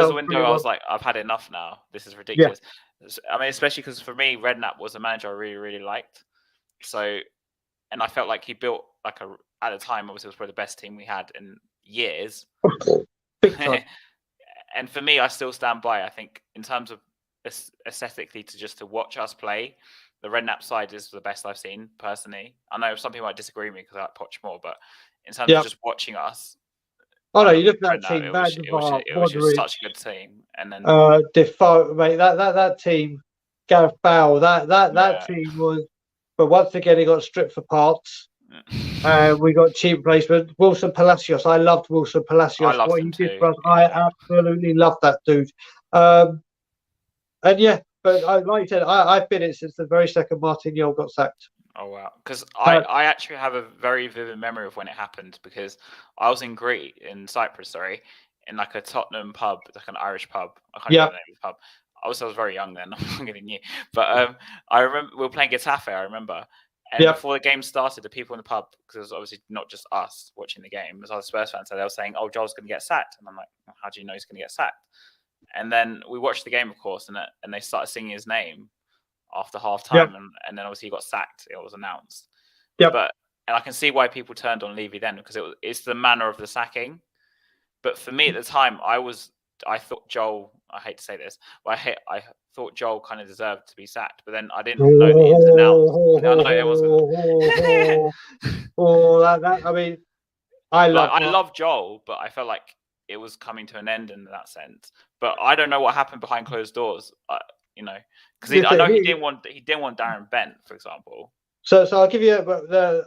a window. I was like, I've had enough now. This is ridiculous. Yeah. I mean, especially because for me, Redknapp was a manager I really, really liked. So, and I felt like he built at the time, obviously, it was probably the best team we had in years. Big time. And for me, I still stand by. I think in terms of aesthetically, to watch us play, the Redknapp side is the best I've seen personally. I know some people might disagree with me because I like Poch more, but in terms of just watching us, oh no, you look at that team. It was just such a good team. And then Defoe, mate, that team, Gareth Bale, that team was. But once again, he got stripped for parts. We got cheap replacement. Wilson Palacios. I loved Wilson Palacios. What he did for us, I absolutely loved that dude. And yeah, but like you said, I've been it since the very second Martin Jol got sacked. Oh wow! Because I actually have a very vivid memory of when it happened, because I was in Crete, in Cyprus, in like a Tottenham pub, like an Irish pub. I can't remember the name of the pub. I was very young then. I'm getting new, but I remember we were playing Getafe. I remember, and before the game started, the people in the pub, because it was obviously not just us watching the game, as other Spurs fans, so they were saying, "Oh, Joel's going to get sacked," and I'm like, "How do you know he's going to get sacked?" And then we watched the game, of course, and they started singing his name after half time, and then obviously he got sacked. It was announced. And I can see why people turned on Levy then, because it's the manner of the sacking. But for me at the time, I thought Joel. I hate to say this, but I thought Joel kind of deserved to be sacked. But then I didn't know the ins and outs. I know it wasn't. I mean, I love Joel, but I felt like it was coming to an end in that sense. But I don't know what happened behind closed doors. Because I know he didn't want Darren Bent, for example. So I'll give you.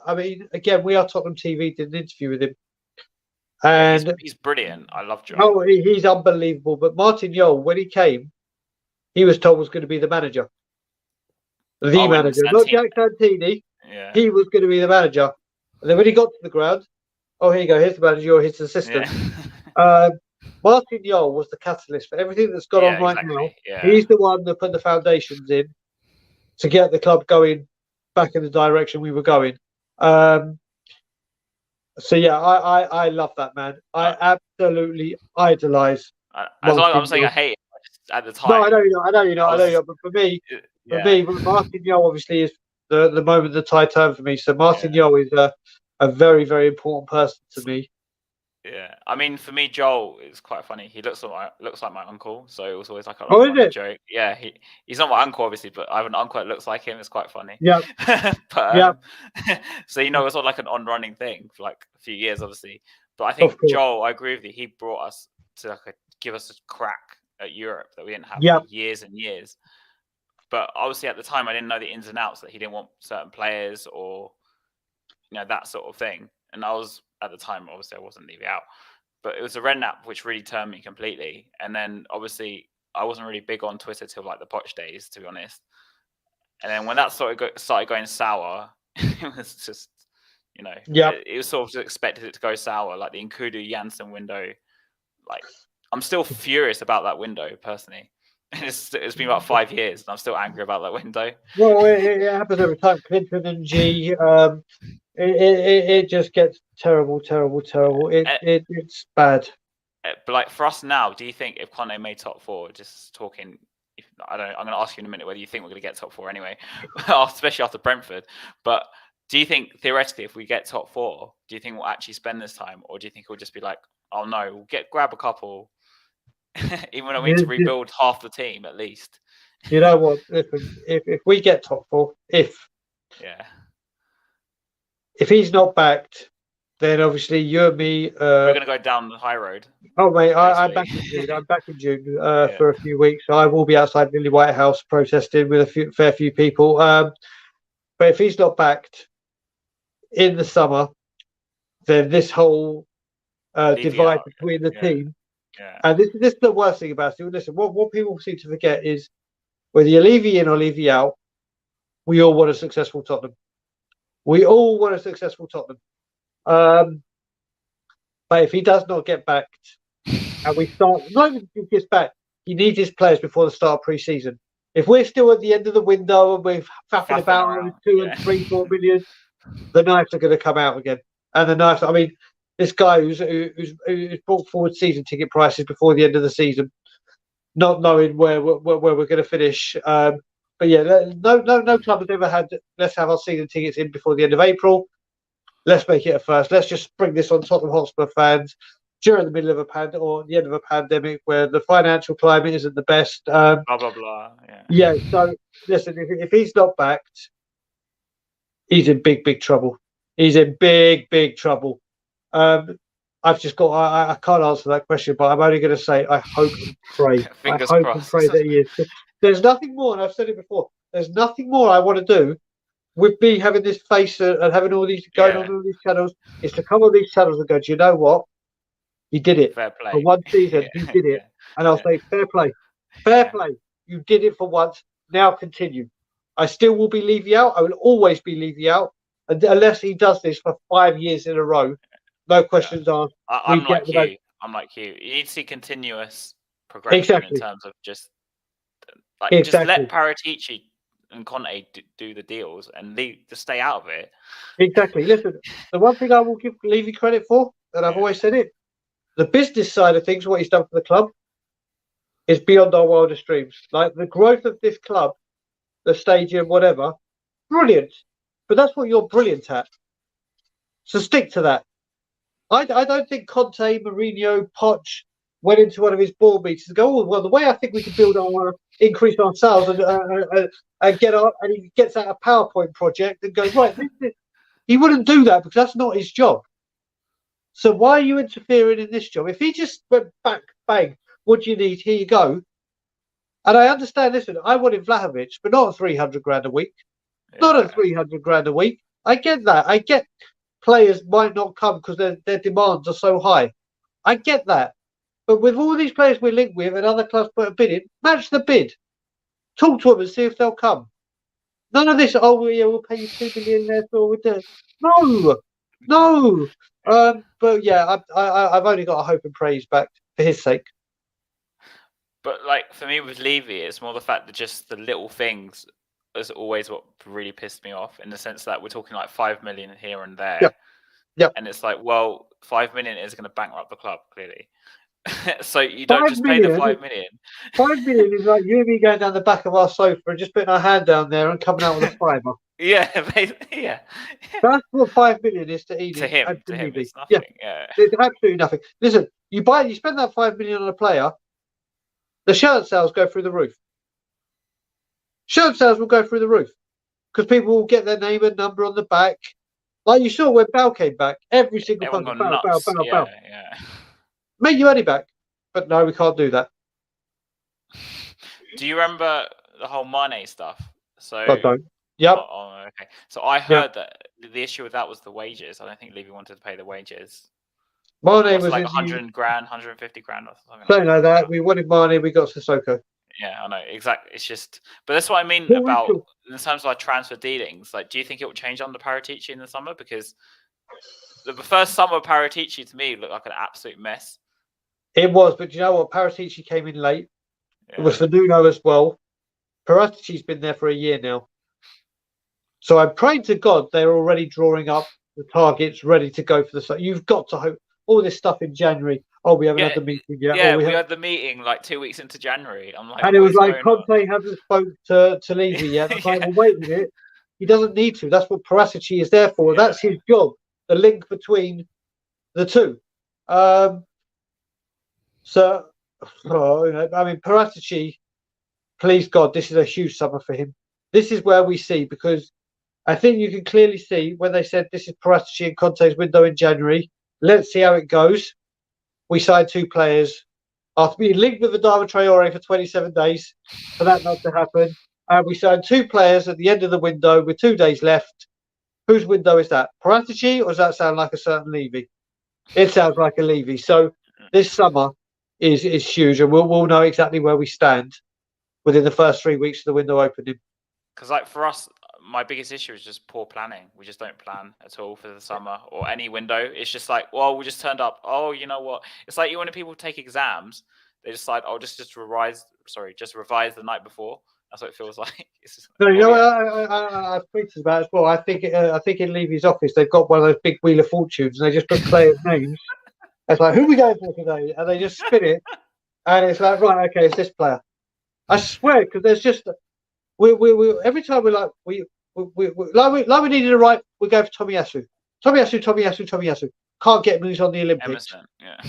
I mean, again, We Are Tottenham TV did an interview with him, and he's brilliant. I love Joel. Oh, he's unbelievable. But Martin Jol, when he came, he was told was going to be the manager, manager, not Jack Santini. Yeah. He was going to be the manager, and then when he got to the ground, oh, here you go. Here's the manager or his assistant. Yeah. Martin Jol was the catalyst for everything that's gone on right now. Yeah. He's the one that put the foundations in to get the club going back in the direction we were going. So yeah, I love that man. I absolutely idolize. As long as I'm saying I hate it at the time. No, I know you know. But for me, Martin Jol obviously is the moment the tide turned for me. So Martin Jol is a very, very important person to me. Yeah, I mean, for me, Joel is quite funny. He looks like my uncle, so it was always like a joke. Yeah, he's not my uncle, obviously, but I have an uncle that looks like him. It's quite funny. Yeah, but so it was sort of like an on-running thing for like a few years, obviously. But I think Joel, I agree with you. He brought us to give us a crack at Europe that we didn't have for years and years. But obviously, at the time, I didn't know the ins and outs, that he didn't want certain players or that sort of thing. And I was, at the time, obviously I wasn't Levy out, but it was the Redknapp which really turned me completely. And then obviously I wasn't really big on Twitter till like the Poch days, to be honest. And then when that started going sour, it was just, it was sort of expected it to go sour, like the Nkudu Janssen window. Like, I'm still furious about that window personally. It's been about 5 years, and I'm still angry about that window. Well, it happens every time. Clinton and G. It just gets terrible. It's bad. But like for us now, do you think if Conte made top four, just talking, I'm going to ask you in a minute whether you think we're going to get top four anyway, especially after Brentford. But do you think theoretically, if we get top four, do you think we'll actually spend this time, or do you think we'll just be like, oh no, we'll grab a couple, even though we need to rebuild half the team at least? You know what? If we get top four, if he's not backed, then obviously you and me we're going to go down the high road. Oh mate, I'm back in June. I'm back in June for a few weeks. I will be outside Lily White House protesting with a fair few people. But if he's not backed in the summer, then this whole divide between the team, and this is the worst thing about it. Listen, what people seem to forget is whether you Levy in or Levy out, we all want a successful Tottenham. We all want a successful Tottenham. But if he does not get backed, and we start, not even if he gets back, he needs his players before the start of pre-season. If we're still at the end of the window and we're faffing about around, 2 and 3, 4 million, the knives are going to come out again. And the knives, I mean, this guy who's brought forward season ticket prices before the end of the season, not knowing where we're going to finish. But yeah, no club has ever had. Let's have our season tickets in before the end of April. Let's make it a first. Let's just bring this on Tottenham Hotspur fans during the middle of a pandemic or the end of a pandemic where the financial climate isn't the best. Blah blah blah. Yeah. So listen, if he's not backed, he's in big trouble. He's in big trouble. I've just got. I can't answer that question, but I'm only going to say I hope and pray. Fingers I hope crossed. and pray that he is. There's nothing more, and I've said it before. There's nothing more I want to do with me having this face and having all these going on all these channels. Is to come on these channels and go, do you know what? He did it fair play. For one season. He did it, and I'll say fair play, fair play. You did it for once. Now continue. I still will be Levy out. I will always be Levy out unless he does this for 5 years in a row. No questions asked. I'm like you. I'm like you. You need to see continuous progression in terms of just just let Paratici and Conte do the deals and just stay out of it. Exactly. Listen, the one thing I will give Levy credit for, and I've always said it, the business side of things, what he's done for the club, is beyond our wildest dreams. Like the growth of this club, the stadium, whatever, brilliant. But that's what you're brilliant at. So stick to that. I don't think Conte, Mourinho, Poch went into one of his board meetings and go, oh, well, the way I think we can build our increase our sales and get our, and he gets out a PowerPoint project and goes, right, he wouldn't do that because that's not his job. So why are you interfering in this job? If he just went back, bang, what do you need? Here you go. And I understand, listen, I wanted Vlahovic, but not at 300 grand a week. Not at 300 grand a week. I get that. I get players might not come because their demands are so high. I get that. But with all these players we're linked with and other clubs put a bid in, match the bid. Talk to them and see if they'll come. None of this, oh, yeah, we'll pay you 2 million less or we'll do. No. But yeah, I've only got a hope and praise back for his sake. But like for me with Levy, it's more the fact that just the little things is always what really pissed me off in the sense that we're talking like 5 million here and there. Yeah. And it's like, well, 5 million is going to bankrupt the club, clearly. So you don't just pay the 5 million. 5 million is like you and me going down the back of our sofa and just putting our hand down there and coming out with a fiver. Yeah, basically, yeah. That's what 5 million is to Eden. To him, it's nothing. Yeah. It's absolutely nothing. Listen, you spend that 5 million on a player, the shirt sales go through the roof. Shirt sales will go through the roof because people will get their name and number on the back. Like you saw when Bell came back, every single person, Bell. Yeah. Make your money back. But no, we can't do that. Do you remember the whole Mane stuff? So I don't. Yep. Oh, okay. So I heard that the issue with that was the wages. I don't think Levy wanted to pay the wages. Mane was like 100 grand, 150 grand or something. Something like that. We wanted Mane, we got Sissoko. Yeah, I know, exactly. It's just, but that's what I mean about in terms of like transfer dealings. Like, do you think it will change under Paratici in the summer? Because the first summer of Paratici to me looked like an absolute mess. It was, but you know what? Paratici came in late. Yeah. It was for Nuno as well. Paratici's been there for a year now. So I'm praying to God they're already drawing up the targets, ready to go for the. You've got to hope all this stuff in January. Oh, we haven't had the meeting yet. Yeah, we had the meeting like 2 weeks into January. I'm like, and it was like Conte hasn't spoke to Levy yet. I'm like, well, wait a minute. He doesn't need to. That's what Paratici is there for. Yeah. That's his job. The link between the two. So, I mean, Paratici, please God, this is a huge summer for him. This is where we see, because I think you can clearly see when they said this is Paratici and Conte's window in January. Let's see how it goes. We signed 2 players after being linked with Adama Traore for 27 days for that not to happen. And we signed 2 players at the end of the window with 2 days left. Whose window is that? Paratici, or does that sound like a certain Levy? It sounds like a Levy. So this summer is huge, and we'll know exactly where we stand within the first 3 weeks of the window opening. Because like for us, my biggest issue is just poor planning. We just don't plan at all for the summer or any window. It's just like, well, we just turned up. Oh, you know what? It's like when people take exams, they decide, oh, just revise the night before. That's what it feels like. No, you know what I've tweeted about as well. I think in Levy's office they've got one of those big Wheel of Fortunes, and they just put players' names. It's like, who are we going for today? And they just spin it, and it's like, right, okay, it's this player. I swear, because there's just we every time we're like we needed a right, we go for Tomiyasu. Can't get him, he's on the Olympics. Emerson, yeah.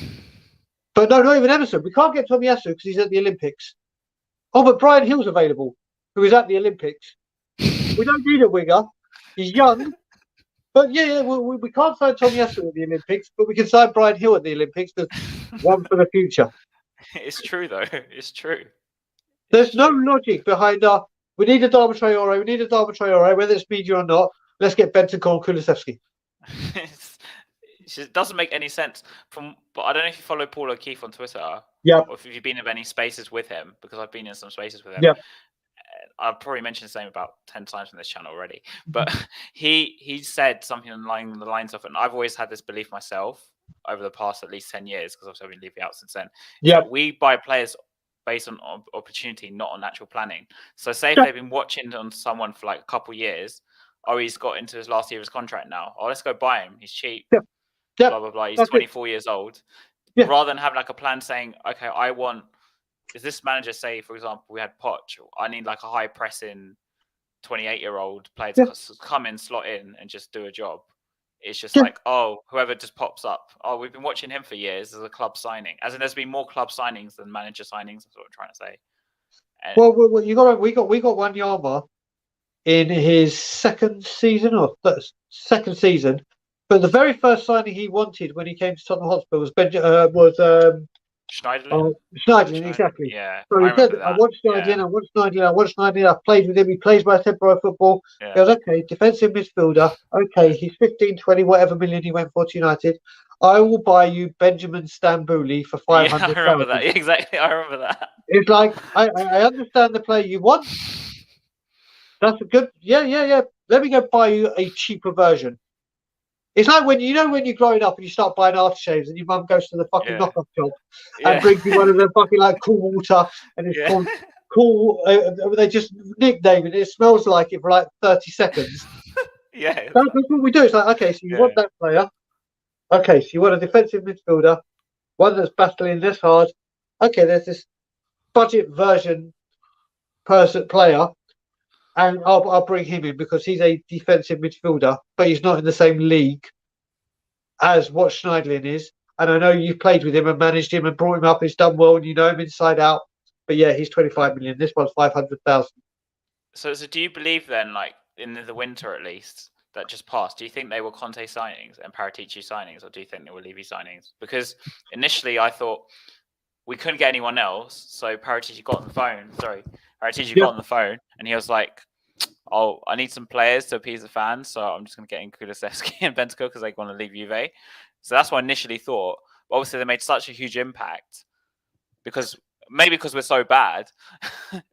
But no, not even Emerson. We can't get Tomiyasu because he's at the Olympics. Oh, but Brian Hill's available, who is at the Olympics. We don't need a winger. He's young. But yeah, we can't sign Tomiyasu at the Olympics, but we can sign Brian Hill at the Olympics. There's one for the future. It's true, though. It's true. There's no logic behind we need a Dharma Traore, whether it's media or not. Let's get Bentancur and Kulusevski. It doesn't make any sense. But I don't know if you follow Paul O'Keefe on Twitter. Yeah. Or if you've been in any spaces with him, because I've been in some spaces with him. Yeah. I've probably mentioned the same about 10 times on this channel already. But he said something along the lines of, and I've always had this belief myself over the past at least 10 years, because obviously I've been leaving out since then. Yeah. We buy players based on opportunity, not on natural planning. So say if they've been watching on someone for like a couple of years, oh, he's got into his last year of his contract now. Oh, let's go buy him. He's cheap. Yeah. Yeah. Blah, blah, blah. He's 24 years old. Yeah. Rather than having like a plan saying, okay, is this manager say, for example, we had Poch, I need like a high pressing 28-year-old player to come in, slot in and just do a job. It's just like, oh, whoever just pops up. Oh, we've been watching him for years as a club signing. As in, there's been more club signings than manager signings. That's what I'm trying to say. And well, we got Wanyama in his second season, but the very first signing he wanted when he came to Tottenham Hotspur was Schneiderlin, exactly. Yeah. So he said, I want Schneiderlin. I've played with him. He plays my tempo football. Yeah. He goes, okay, defensive midfielder. Okay, he's 15, 20, whatever million he went for to United. I will buy you Benjamin Stambouli for 500,000. I remember that. Exactly. I remember that. It's like, I understand the player you want. That's a good, yeah. Let me go buy you a cheaper version. It's like when you're growing up and you start buying aftershaves and your mum goes to the fucking knockoff shop and brings you one of the fucking like cool water and it's called cool. They just nickname it. It smells like it for like 30 seconds. Yeah, that's what we do. It's like, okay, so you want that player. Okay, so you want a defensive midfielder, one that's battling this hard. Okay, there's this budget version player. And I'll bring him in because he's a defensive midfielder, but he's not in the same league as what Schneiderlin is. And I know you've played with him and managed him and brought him up. He's done well and you know him inside out. But yeah, he's 25 million. This one's 500,000. So do you believe then, like in the winter at least, that just passed, do you think they were Conte signings and Paratici signings, or do you think they were Levy signings? Because initially I thought we couldn't get anyone else. So Paratici got on the phone. Got on the phone and he was like, oh, I need some players to appease the fans, so I'm just going to get in Kulusevski and Bentancur because they want to leave Juve. So that's what I initially thought. But obviously, they made such a huge impact because we're so bad.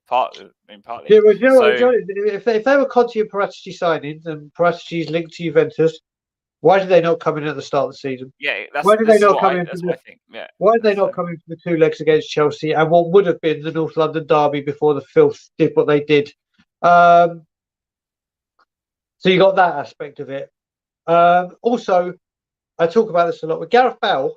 partly. Yeah, well, you know what, if they were Conte and Paratici signings and Paratici's linked to Juventus, why did they not come in at the start of the season? Yeah, why did they not come in? Why did they not come in for the 2 legs against Chelsea and what would have been the North London derby before the filth did what they did? So you got that aspect of it. Also, I talk about this a lot with Gareth Bale.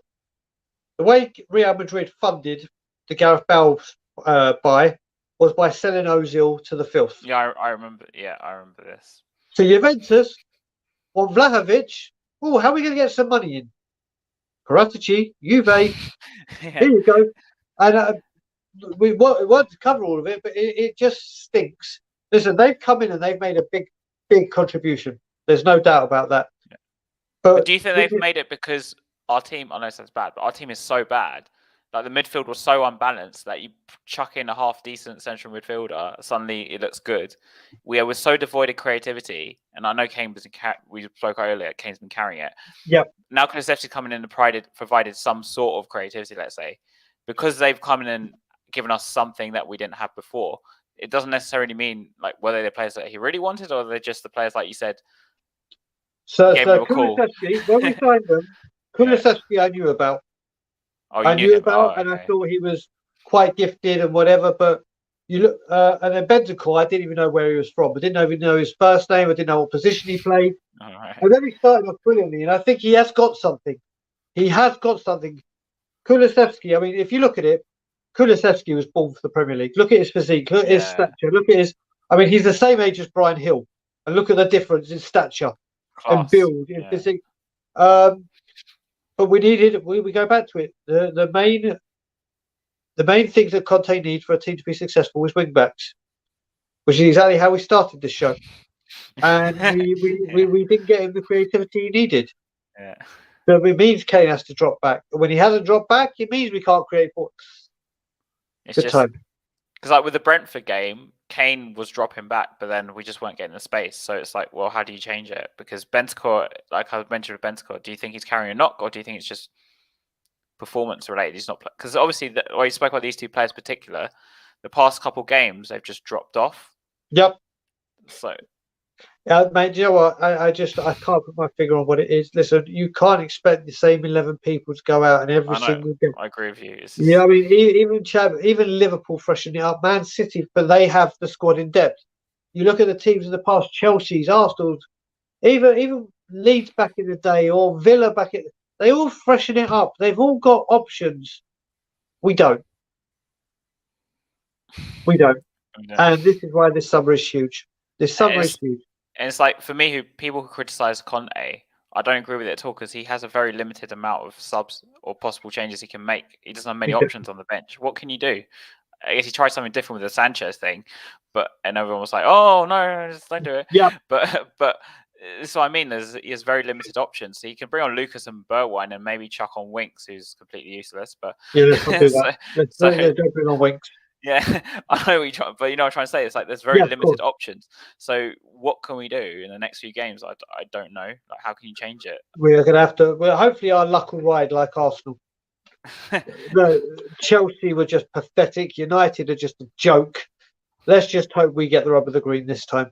The way Real Madrid funded the Gareth Bale buy was by selling Ozil to the filth. Yeah, I remember. Yeah, I remember this. So Juventus want Vlahovic. Oh, how are we going to get some money in? Paratici, Juve. Here you go. And we want to cover all of it, but it just stinks. Listen, they've come in and they've made a big contribution. There's no doubt about that. But do you think they've made it because our team, I know it sounds bad, but our team is so bad Like the midfield was so unbalanced that you chuck in a half decent central midfielder, suddenly it looks good. We were so devoid of creativity, and I know Kane was we spoke earlier. Kane's been carrying it. Yep. Now Kulusevski coming in and provided some sort of creativity, let's say, because they've come in and given us something that we didn't have before. It doesn't necessarily mean like whether they're players that he really wanted or they're just the players like you said. So Kulusevski, when we signed them, Kulusevski I knew about. Oh, I knew him. about, okay. and I thought he was quite gifted and whatever. But you look, and then Bentancur, I didn't even know where he was from. I didn't even know his first name. I didn't know what position he played. Right. And then he started off brilliantly, and I think he has got something. He has got something. Kulusevski, I mean, if you look at it, Kulusevski was born for the Premier League. Look at his physique. Look at his stature. Look at his. I mean, he's the same age as Brian Hill, and look at the difference in stature and build in physique. But we needed. We go back to it. The main things that Conte needs for a team to be successful was wing backs, which is exactly how we started this show. And we didn't get him the creativity he needed. Yeah. So it means Kane has to drop back. When he hasn't dropped back, it means we can't create. It's just because, like with the Brentford game, Kane was dropping back, but then we just weren't getting the space. So it's like, well, how do you change it? Because Bentancur, like I mentioned with Bentancur, do you think he's carrying a knock, or do you think it's just performance related? He's not because obviously, you spoke about these two players in particular. The past couple games, they've just dropped off. Yep. So. Yeah, mate. Do you know what? I can't put my finger on what it is. Listen, you can't expect the same 11 people to go out and every single game. I agree with you. Yeah, I mean, even Liverpool freshen it up. Man City, but they have the squad in depth. You look at the teams in the past: Chelsea's, Arsenal's, even Leeds back in the day, or Villa back in. They all freshen it up. They've all got options. We don't. And this is why this summer is huge. This summer is huge. And it's like, for me, people who criticise Conte, I don't agree with it at all because he has a very limited amount of subs or possible changes he can make. He doesn't have many options on the bench. What can you do? I guess he tried something different with the Sanchez thing, and everyone was like, "Oh no, just don't do it." Yeah. But this is what I mean. He has very limited options. So he can bring on Lucas and Bergwijn and maybe chuck on Winks, who's completely useless. But yeah, let's not do that. Don't bring on Winks. Yeah, I know what you're trying, but you know what I'm trying to say. It's like there's very limited options. So what can we do in the next few games? I don't know. Like, how can you change it? We're gonna have to. Well, hopefully our luck will ride like Arsenal. No, Chelsea were just pathetic. United are just a joke. Let's just hope we get the rub of the green this time,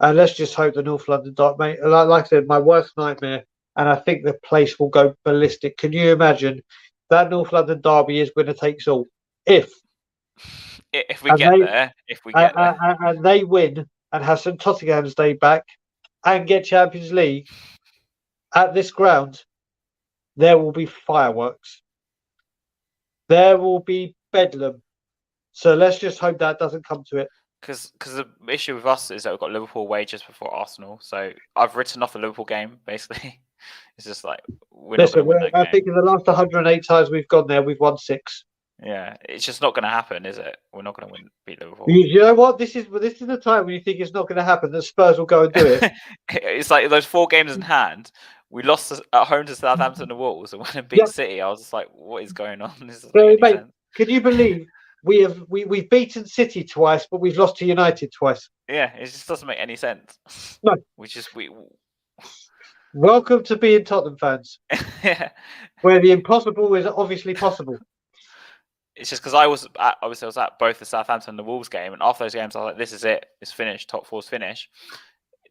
and let's just hope the North London Derby. Mate, like I said, my worst nightmare, and I think the place will go ballistic. Can you imagine that North London Derby is winner takes all? If we get there, and they win and have St Tottenham's Day back and get Champions League at this ground, there will be fireworks. There will be bedlam. So let's just hope that doesn't come to it. Because the issue with us is that we've got Liverpool away just before Arsenal. So I've written off the Liverpool game, basically. It's just like, I think in the last 108 times we've gone there, we've won 6. Yeah, it's just not going to happen, is it? We're not going to beat Liverpool. You know what? This is the time when you think it's not going to happen that Spurs will go and do it. It's like those 4 games in hand. We lost at home to Southampton and Wolves, and when it beat City, I was just like, "What is going on?" This doesn't make any sense. Can you believe we've beaten City twice, but we've lost to United twice? Yeah, it just doesn't make any sense. No, Welcome to being Tottenham fans. Yeah, where the impossible is obviously possible. It's just because I was at both the Southampton and the Wolves game, and after those games, I was like, "This is it. It's finished. Top 4's finish."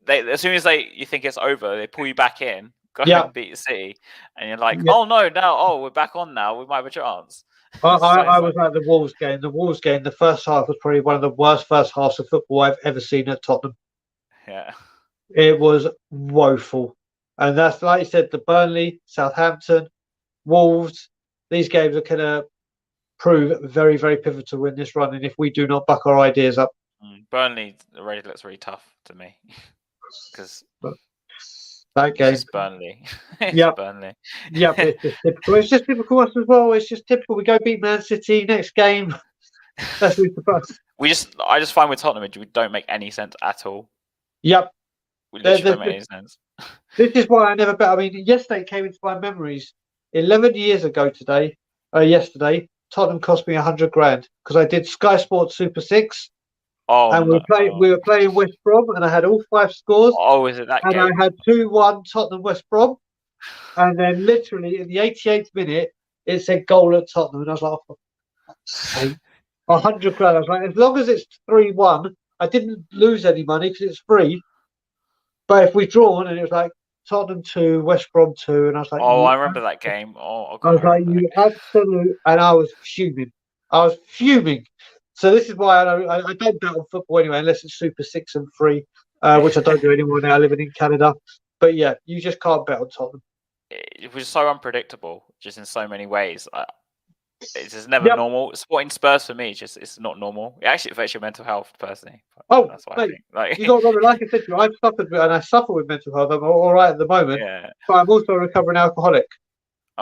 As soon as you think it's over, they pull you back in, go and beat the City, and you're like, "Oh no, we're back on now. We might have a chance." I was at the Wolves game. The Wolves game, the first half was probably one of the worst first halves of football I've ever seen at Tottenham. Yeah, it was woeful, and that's like you said, the Burnley, Southampton, Wolves. These games are going to prove very, very pivotal in this run, and if we do not buck our ideas up. Burnley already looks really tough to me because that game, it's Burnley. Burnley. Yeah, it's just typical. It's just typical us as well. It's just typical. We go beat Man City next game. That's who's the bus. I just find with Tottenham, we don't make any sense at all. Yep. We literally don't make any sense. This is why I never bet. I mean, yesterday came into my memories. 11 years ago yesterday, Tottenham cost me 100 grand because I did Sky Sports Super Six, and no. we were playing West Brom, and I had all 5 scores, Is it that and game? I had 2-1 Tottenham West Brom, and then literally in the 88th minute it said goal at Tottenham, and I was like, oh, for fuck's sake. 100 grand. I was like, as long as it's 3-1, I didn't lose any money because it's free. But if we drawn and it was like Tottenham 2, West Brom 2, and I was like, I remember that game. I was like, you absolute, and I was fuming. So this is why I don't bet on football anyway, unless it's Super 6 and 3, which I don't do anymore now, living in Canada. But yeah, you just can't bet on Tottenham. It was so unpredictable, just in so many ways. It's just never normal. Supporting Spurs for me, it's not normal. It actually affects your mental health, personally. That's what I think. You got to remember, like I said to you, I've suffered and I suffer with mental health. I'm all right at the moment, but I'm also a recovering alcoholic.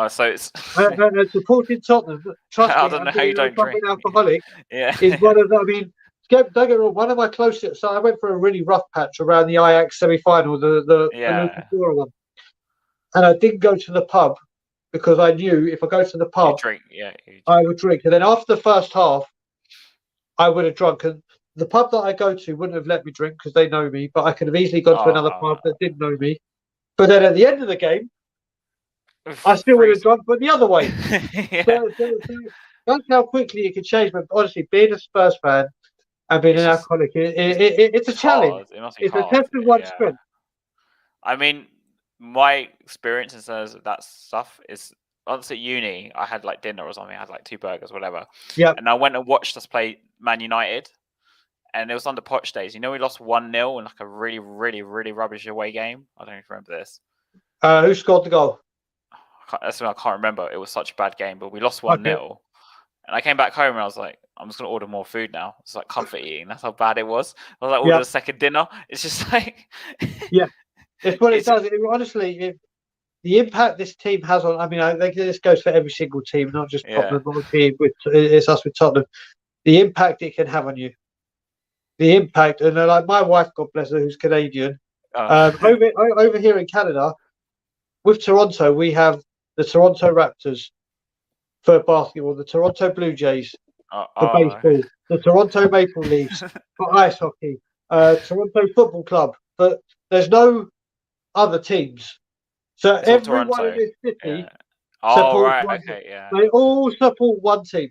So it's and supporting Tottenham. Trust me, I don't know how you don't drink. Alcoholic is one of. I mean, don't get me wrong. One of my closest. So I went for a really rough patch around the Ajax semi-final, the one, and I didn't go to the pub because I knew if I go to the pub, I would drink. And then after the first half, I would have drunk. And the pub that I go to wouldn't have let me drink because they know me. But I could have easily gone to another pub that didn't know me. But then at the end of the game, I still would have drunk, but the other way. So that's how quickly it can change. But honestly, being a Spurs fan and being an alcoholic, it's a challenge. It's a test of one's strength. I mean, my experience in terms of that stuff is once at uni, I had like dinner or something. I had like 2 burgers, whatever. Yeah. And I went and watched us play Man United, and it was under Poch days. You know, we lost 1-0 in like a really, really, really rubbish away game. I don't know if you remember this. Who scored the goal? I can't remember. It was such a bad game, but we lost 1-0. And I came back home and I was like, I'm just gonna order more food now. It's like comfort eating. That's how bad it was. I was like, order a second dinner. It's just like it's what it does. Honestly, the impact this team has on. I mean, this goes for every single team, not just Tottenham. It's us with Tottenham. The impact it can have on you. The impact, and like my wife, God bless her, who's Canadian. Over here in Canada, with Toronto, we have the Toronto Raptors for basketball, the Toronto Blue Jays for baseball, the Toronto Maple Leafs for ice hockey, Toronto Football Club. But there's no other teams. So everyone in this city supports one team. They all support one team.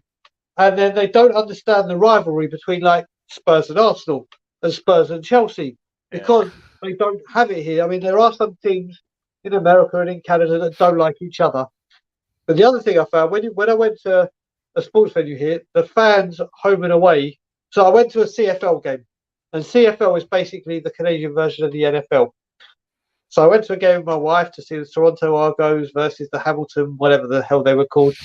And then they don't understand the rivalry between like Spurs and Arsenal and Spurs and Chelsea because they don't have it here. I mean, there are some teams in America and in Canada that don't like each other. But the other thing I found, when I went to a sports venue here, the fans home and away. So I went to a CFL game, and CFL is basically the Canadian version of the NFL. So I went to a game with my wife to see the Toronto Argos versus the Hamilton, whatever the hell they were called.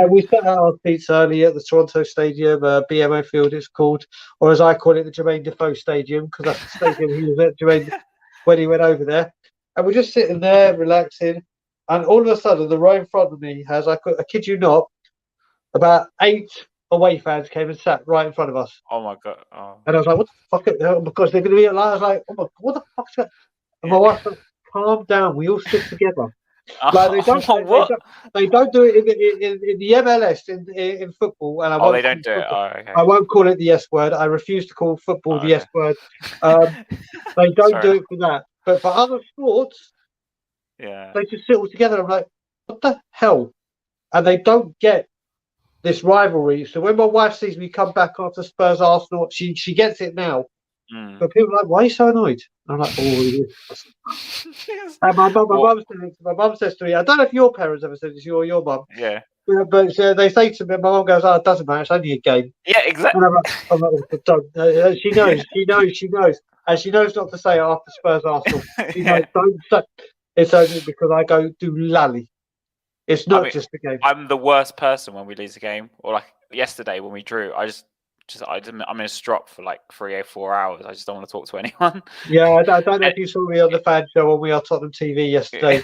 We sat at our seats early at the Toronto Stadium, BMO Field it's called, or as I call it, the Jermaine Defoe Stadium, because that's the stadium he was at Jermaine when he went over there. And we're just sitting there, relaxing. And all of a sudden, the row in front of me has, I kid you not, about 8 away fans came and sat right in front of us. Oh, my God. Oh. And I was like, what the fuck? Because they're going to be like, I was like, oh my God, what the fuck's that? And my wife said, calm down. We all sit together. Like they don't do it in the MLS in football. And they don't do it. Okay. I won't call it the S word. I refuse to call football the S word. They don't do it for that. But for other sports, they just sit all together. I'm like, what the hell? And they don't get this rivalry. So when my wife sees me come back after Spurs Arsenal, she gets it now. But people are like, why are you so annoyed? And I'm like, and my mum says to me, I don't know if your parents ever said this, you or your mum. Yeah. But they say to me, my mum goes, it doesn't matter, it's only a game. Yeah, exactly. And I'm like, don't. She knows. And she knows not to say it after Spurs Arsenal. She knows, don't say. It's only because I go do lally. It's not just a game. I'm the worst person when we lose a game. Or like yesterday when we drew, I'm in a strop for like 3 or 4 hours. I just don't want to talk to anyone. Yeah, I don't know if you saw me on the fan show on We Are Tottenham TV yesterday.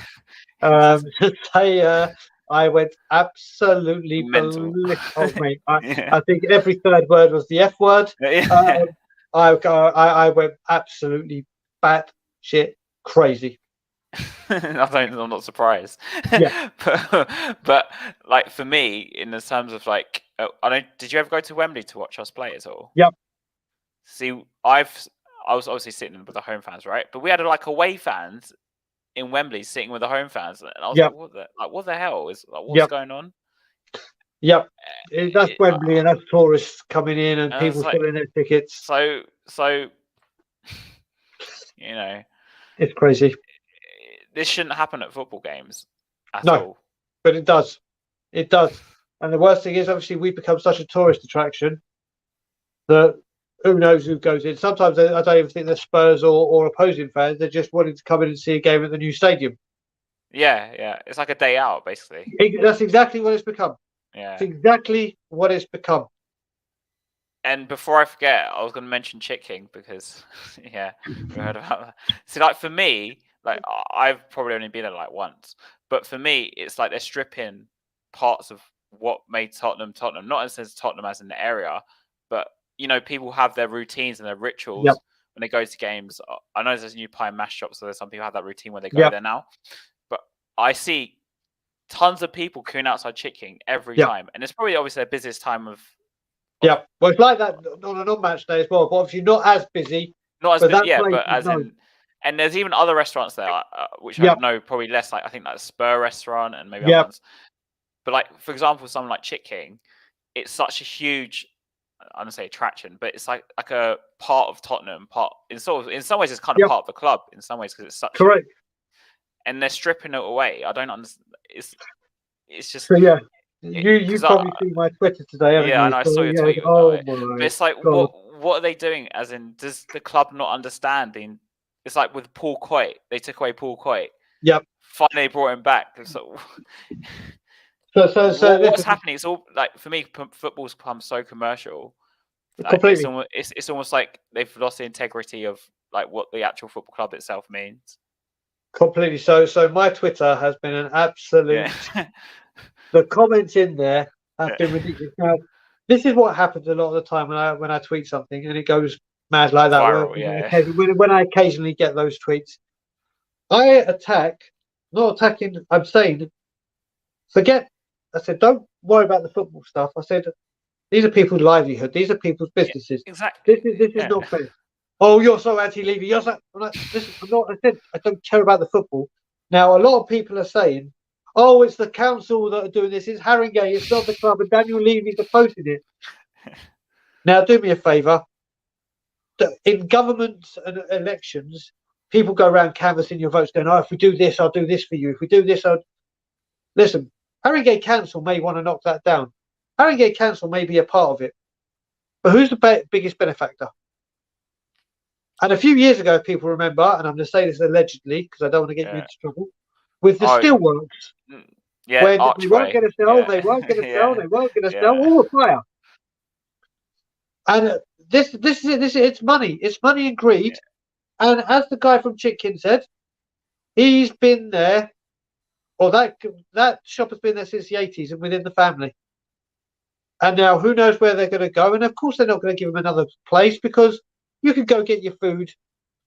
I went absolutely mental. Mate. I think every third word was the F word. I went absolutely bat shit crazy. I'm not surprised. Yeah. but like for me, in the terms of like, I don't. Did you ever go to Wembley to watch us play at all? Yep. See, I was obviously sitting with the home fans, right? But we had like away fans in Wembley sitting with the home fans, and I was Yep. like, what the hell is like, what's Yep. going on? Yep. That's It, Wembley, and that's tourists coming in and and people like, selling their tickets. so, you know, it's crazy. This shouldn't happen at football games at No, all. But it does. It does. And the worst thing is, obviously, we've become such a tourist attraction that who knows who goes in. Sometimes I don't even think they're Spurs or opposing fans. They're just wanting to come in and see a game at the new stadium. Yeah. It's like a day out, basically. That's exactly what it's become. Yeah. It's exactly what it's become. And before I forget, I was going to mention Chick King because, yeah, we heard about that. See, like for me, like I've probably only been there like once, but for me, it's like they're stripping parts of what made Tottenham. Not in the sense of Tottenham as in the area, but people have their routines and their rituals when they go to games. I know there's a new pie and mash shop, so there's some people have that routine where they go there now. But I see tons of people queuing outside Chick King every time, and it's probably obviously their busiest time of. Yeah, well, it's like that on a non-match day as well, but obviously not as busy. Not as busy, but as in, and there's even other restaurants there, which I know probably less. Like I think like Spur restaurant and maybe other ones. But like for example, something like Chick King, it's such a huge, I don't say attraction, but it's like a part of Tottenham. In some ways, it's kind of part of the club. In some ways, because it's such correct. And they're stripping it away. I don't understand. It's just. So yeah. You probably see my Twitter today, haven't you? And I saw your tweet. Oh my my! But it's like, God. what are they doing? As in, does the club not understand? It's like with Paul Coit, they took away Paul Coit. Yep. Finally brought him back. So So what's happening? It's all like for me, football's become so commercial. Completely. It's almost like they've lost the integrity of like what the actual football club itself means. Completely. So my Twitter has been an absolute. The comments in there have been ridiculous. Now, this is what happens a lot of the time when I tweet something and it goes mad like that. Viral, when I occasionally get those tweets, I not attacking. I'm saying, forget. I said, don't worry about the football stuff. I said, these are people's livelihood. These are people's businesses. Exactly. This is not fair. Oh, you're so anti-Levy. You're so. I'm not. I said I don't care about the football. Now, a lot of people are saying, oh, it's the council that are doing this. It's Haringey. It's not the club. And Daniel Levy's opposing it. Now, do me a favour. In governments and elections, people go around canvassing your votes going, oh, if we do this, I'll do this for you. If we do this, I'll... Listen, Haringey Council may want to knock that down. Haringey Council may be a part of it. But who's the biggest benefactor? And a few years ago, if people remember, and I'm going to say this allegedly because I don't want to get you into trouble, with the steelworks, when they weren't going to sell, they weren't going to sell, they weren't going to sell, all the fire. And this is it's money. It's money and greed. And as the guy from Chick King said, he's been there, or that shop has been there since the 80s and within the family. And now who knows where they're going to go? And of course, they're not going to give him another place because you could go get your food.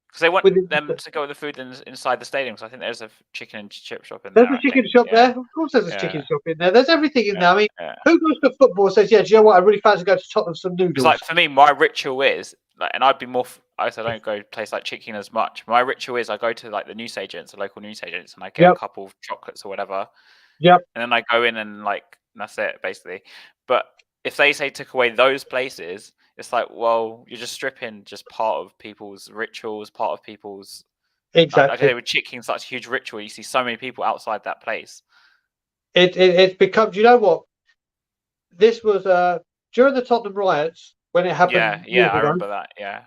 Because they want them to go with the food inside the stadium. Because I think there's a chicken and chip shop in there. There's a chicken shop there. Of course, there's a chicken shop in there. There's everything in there. I mean, who goes to football and says, "Yeah, do you know what? I really fancy going to Tottenham some noodles." It's like for me, my ritual is like, and I'd be more. I don't go to places like Chick King as much. My ritual is I go to like the newsagents, the local newsagents, and I get a couple of chocolates or whatever. Yep. And then I go in and that's it basically. But if they say took away those places, it's like, well, you're just stripping just part of people's rituals, part of people's. Exactly. Like, with Chick King, such a huge ritual. You see so many people outside that place. It becomes. You know what? This was during the Tottenham riots when it happened. Yeah, I remember that. Yeah.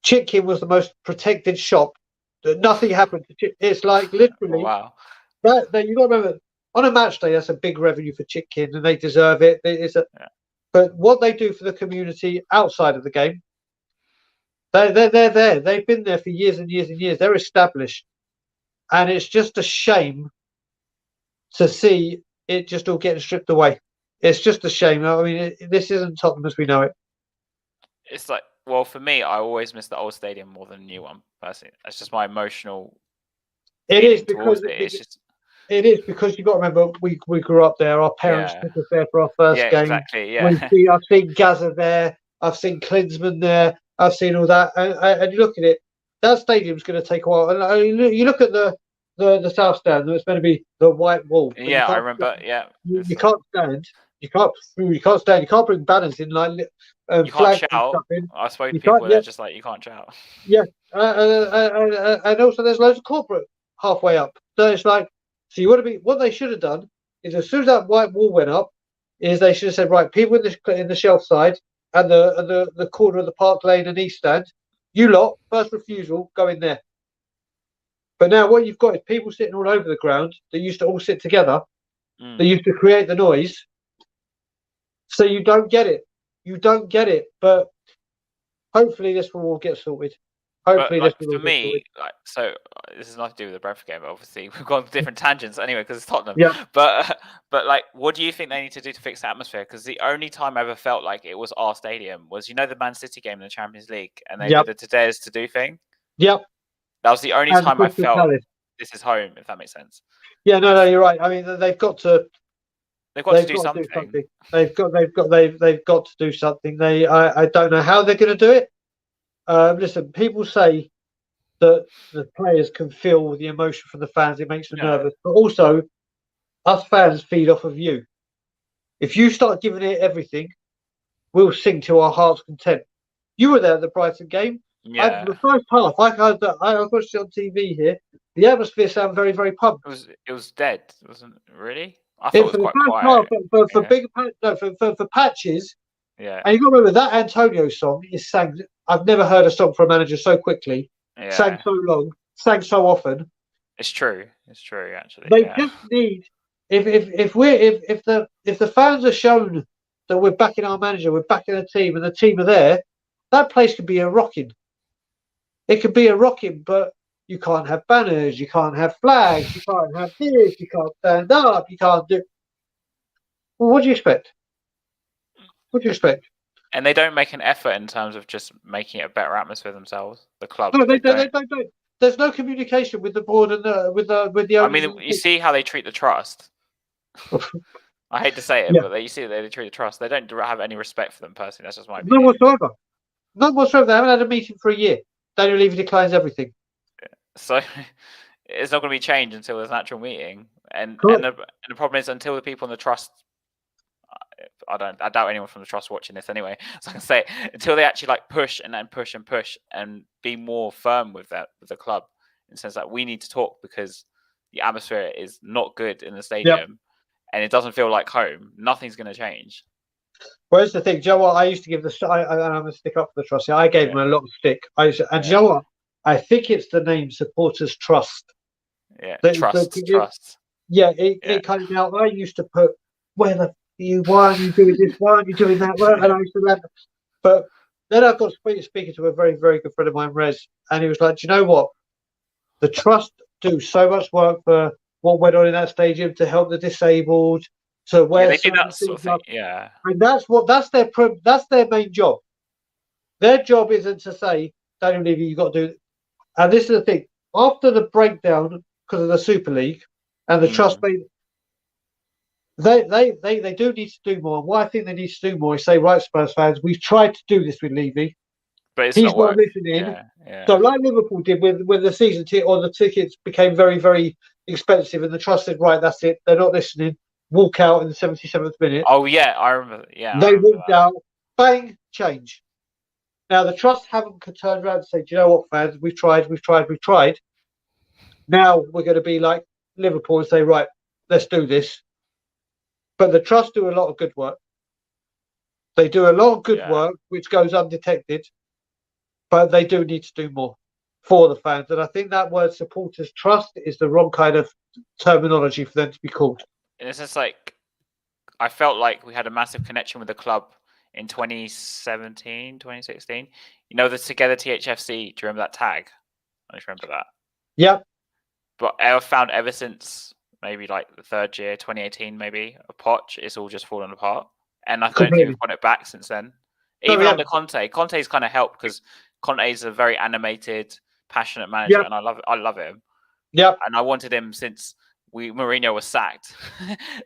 Chick King was the most protected shop. Nothing happened to Chick. It's like literally. Wow. That you got to remember, on a match day, that's a big revenue for Chick King, and they deserve it. But what they do for the community outside of the game, they're there. They've been there for years and years and years. They're established, and it's just a shame to see it just all getting stripped away. It's just a shame. I mean, this isn't Tottenham as we know it. It's like, well, for me, I always miss the old stadium more than the new one. Personally, that's just my emotional feeling towards it. It's just. It is because you've got to remember we grew up there. Our parents took us there for our first game. Exactly. Yeah. I've seen Gaza there. I've seen Klinsmann there. I've seen all that. And you look at it, that stadium's going to take a while. And you look at the South Stand. It's going to be the white wall. Yeah, I remember. Yeah. You can't stand. You can't stand. You can't bring banners in like you can't shout. I spoke to people that are just like you can't shout. Yeah, and also there's loads of corporate halfway up. So it's like. So you want to be. What they should have done is, as soon as that white wall went up, is they should have said, right, people in the shelf side and the corner of the Park Lane and East Stand, you lot first refusal, go in there. But now what you've got is people sitting all over the ground that used to all sit together. They used to create the noise. So you don't get it. You don't get it. But hopefully this will all get sorted. Hopefully, but for me, so this is nothing to do with the Brentford game. But obviously, we've gone different tangents anyway because it's Tottenham. Yeah. But like, what do you think they need to do to fix the atmosphere? Because the only time I ever felt like it was our stadium was the Man City game in the Champions League, and they did the today's to do thing. Yep. That was the only time I felt this is home, if that makes sense. Yeah, no, you're right. I mean, they've got to. They've got to do something. They've got to do something. I don't know how they're going to do it. Listen, people say that the players can feel the emotion from the fans. It makes them nervous. But also, us fans feed off of you. If you start giving it everything, we'll sing to our heart's content. You were there at the Brighton game. Yeah. The first half, I watched it on TV here. The atmosphere sounded very, very pumped. It was dead, wasn't it? Really? I thought it was quite quiet. For big, for patches. Yeah. And you got to remember that Antonio song is sang. I've never heard a song for a manager so quickly, sang so long, sang so often. It's true. It's true. Actually, they just need if the fans are shown that we're backing our manager, we're backing the team, and the team are there, that place could be a rocking. It could be a rocking, but you can't have banners, you can't have flags, you can't have this, you can't stand up, you can't do. Well, what do you expect? What do you expect? And they don't make an effort in terms of just making it a better atmosphere themselves. The club. No, they don't. There's no communication with the board and with the. I mean, you see how they treat the trust. I hate to say it, but you see they treat the trust. They don't have any respect for them personally. That's just my opinion. None whatsoever. None whatsoever. They haven't had a meeting for a year. Daniel Levy declines everything. So it's not going to be changed until there's an actual meeting. And the problem is until the people in the trust. I doubt anyone from the trust watching this anyway. So I can say until they actually push and then push and push and be more firm with the club in the sense that we need to talk because the atmosphere is not good in the stadium and it doesn't feel like home. Nothing's going to change. Well, here's the thing, Joe. What I used to give I'm going to stick up for the trust. I gave them a lot of stick. And Joe, what? I think it's the name Supporters Trust. Yeah, trust. Yeah, it came out. I used to put why are you doing this? Why aren't you doing that? And I used to but then I got speaking to a very, very good friend of mine, Rez, and he was like, do you know what? The trust do so much work for what went on in that stadium to help the disabled, to wear they do that sort of thing. Yeah. And that's their main job. Their job isn't to say, Daniel Levy, you got to do. And this is the thing. After the breakdown because of the Super League and the trust made. They do need to do more. And what I think they need to do more is say, right, Spurs fans, we've tried to do this with Levy, but he's not listening. Yeah. So, like Liverpool did when the season the tickets became very, very expensive, and the trust said, right, that's it. They're not listening. Walk out in the 77th minute. Oh yeah, I remember. Yeah, they walked out. Bang, change. Now the trust haven't turned around and say, do you know what, fans? We've tried. Now we're going to be like Liverpool and say, right, let's do this. But the trust do a lot of good work. They do a lot of good work, which goes undetected. But they do need to do more for the fans. And I think that word supporters trust is the wrong kind of terminology for them to be called. And it's just I felt like we had a massive connection with the club in 2017, 2016. The Together THFC, do you remember that tag? I just remember that. Yeah. But I found ever since maybe the third year, 2018 maybe, a Poch, it's all just fallen apart. And I don't think we've got it back since then. Even under Conte. Conte's kind of helped because Conte is a very animated, passionate manager, and I love him. Yep. And I wanted him since Mourinho was sacked.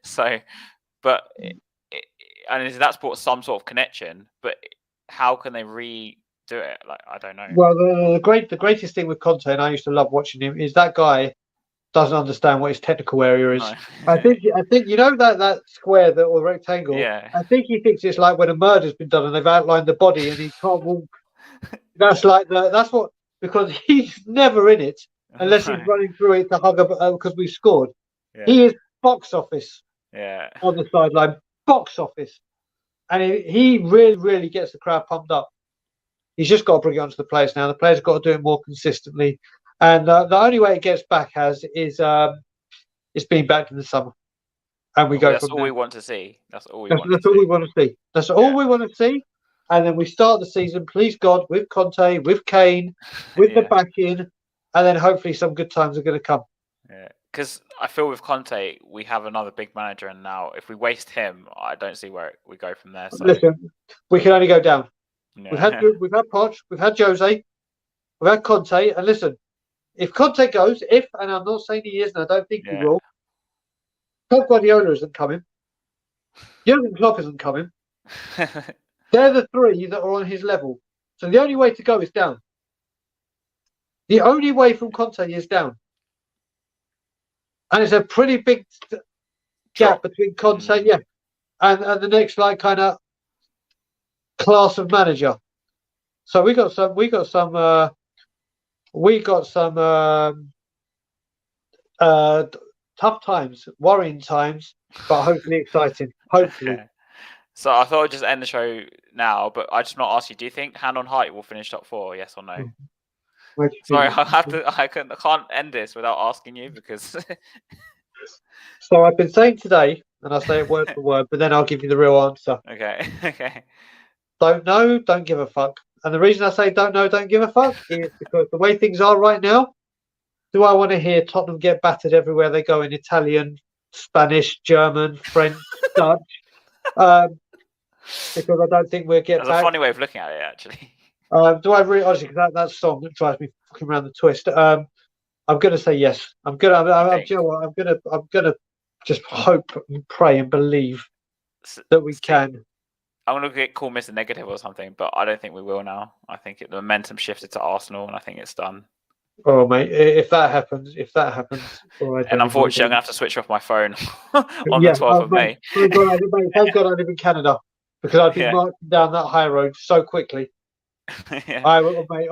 So, but and that's brought some sort of connection. But how can they redo it? Like, I don't know. Well, the greatest thing with Conte, and I used to love watching him, is that guy doesn't understand what his technical area is. No. I think you know that square or rectangle. Yeah. I think he thinks it's like when a murder's been done and they've outlined the body and he can't walk. That's what, because he's never in it unless he's running through it to hug because we've scored. Yeah. He is box office. Yeah. On the sideline, box office, and he really, really gets the crowd pumped up. He's just got to bring it onto the players now. The players have got to do it more consistently, and the only way it gets back is it's being back in the summer, and we go. That's from all there. we want to see. That's all we That's want. That's all we want to see. That's all we want to see. And then we start the season, please God, with Conte, with Kane, with the backing, and then hopefully some good times are going to come. Yeah, because I feel with Conte, we have another big manager, and now if we waste him, I don't see where we go from there. So. Listen, we can only go down. Yeah. We've had Poch, we've had Jose, we've had Conte, and listen, if Conte goes, and I'm not saying he is, and I don't think he will, Pep Guardiola isn't coming. Jurgen Klopp isn't coming. They're the three that are on his level. So the only way to go is down. The only way from Conte is down. And it's a pretty big gap between Conte, and the next kind of class of manager. So we got some tough times, worrying times, but hopefully exciting. Hopefully. So I thought I'd just end the show now, but I just want to ask you: do you think hand on heart will finish top 4? Yes or no? Sorry, I can't end this without asking you because. So I've been saying today, and I'll say it word for word, but then I'll give you the real answer. Okay. Don't know, don't give a fuck. And the reason I say don't know, don't give a fuck is because the way things are right now, do I want to hear Tottenham get battered everywhere they go in Italian, Spanish, German, French, Dutch? Because I don't think we'll get back. That's a funny way of looking at it, actually. Do I really, honestly, that song that drives me fucking around the twist. I'm gonna say yes. I'm gonna just hope and pray and believe that we can. I'm going to call Mr. Negative or something, but I don't think we will now. I think the momentum shifted to Arsenal, and I think it's done. Oh, mate, if that happens. And unfortunately, I'm going to have to switch off my phone on the 12th of May. Thank God I live in Canada, because I'd be marching down that high road so quickly. I will, mate.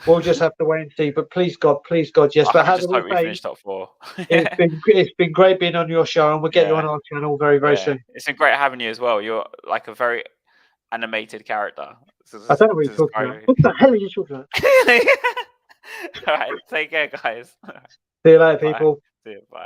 We'll just have to wait and see. But please God, yes. But I just hope we finish top 4. It's been great being on your show, and we'll get you on our channel very, very soon. It's been great having you as well. You're like a very animated character. I don't know what you're talking about. What the hell are you talking about? All right, take care, guys. See you later, people. See you. Bye.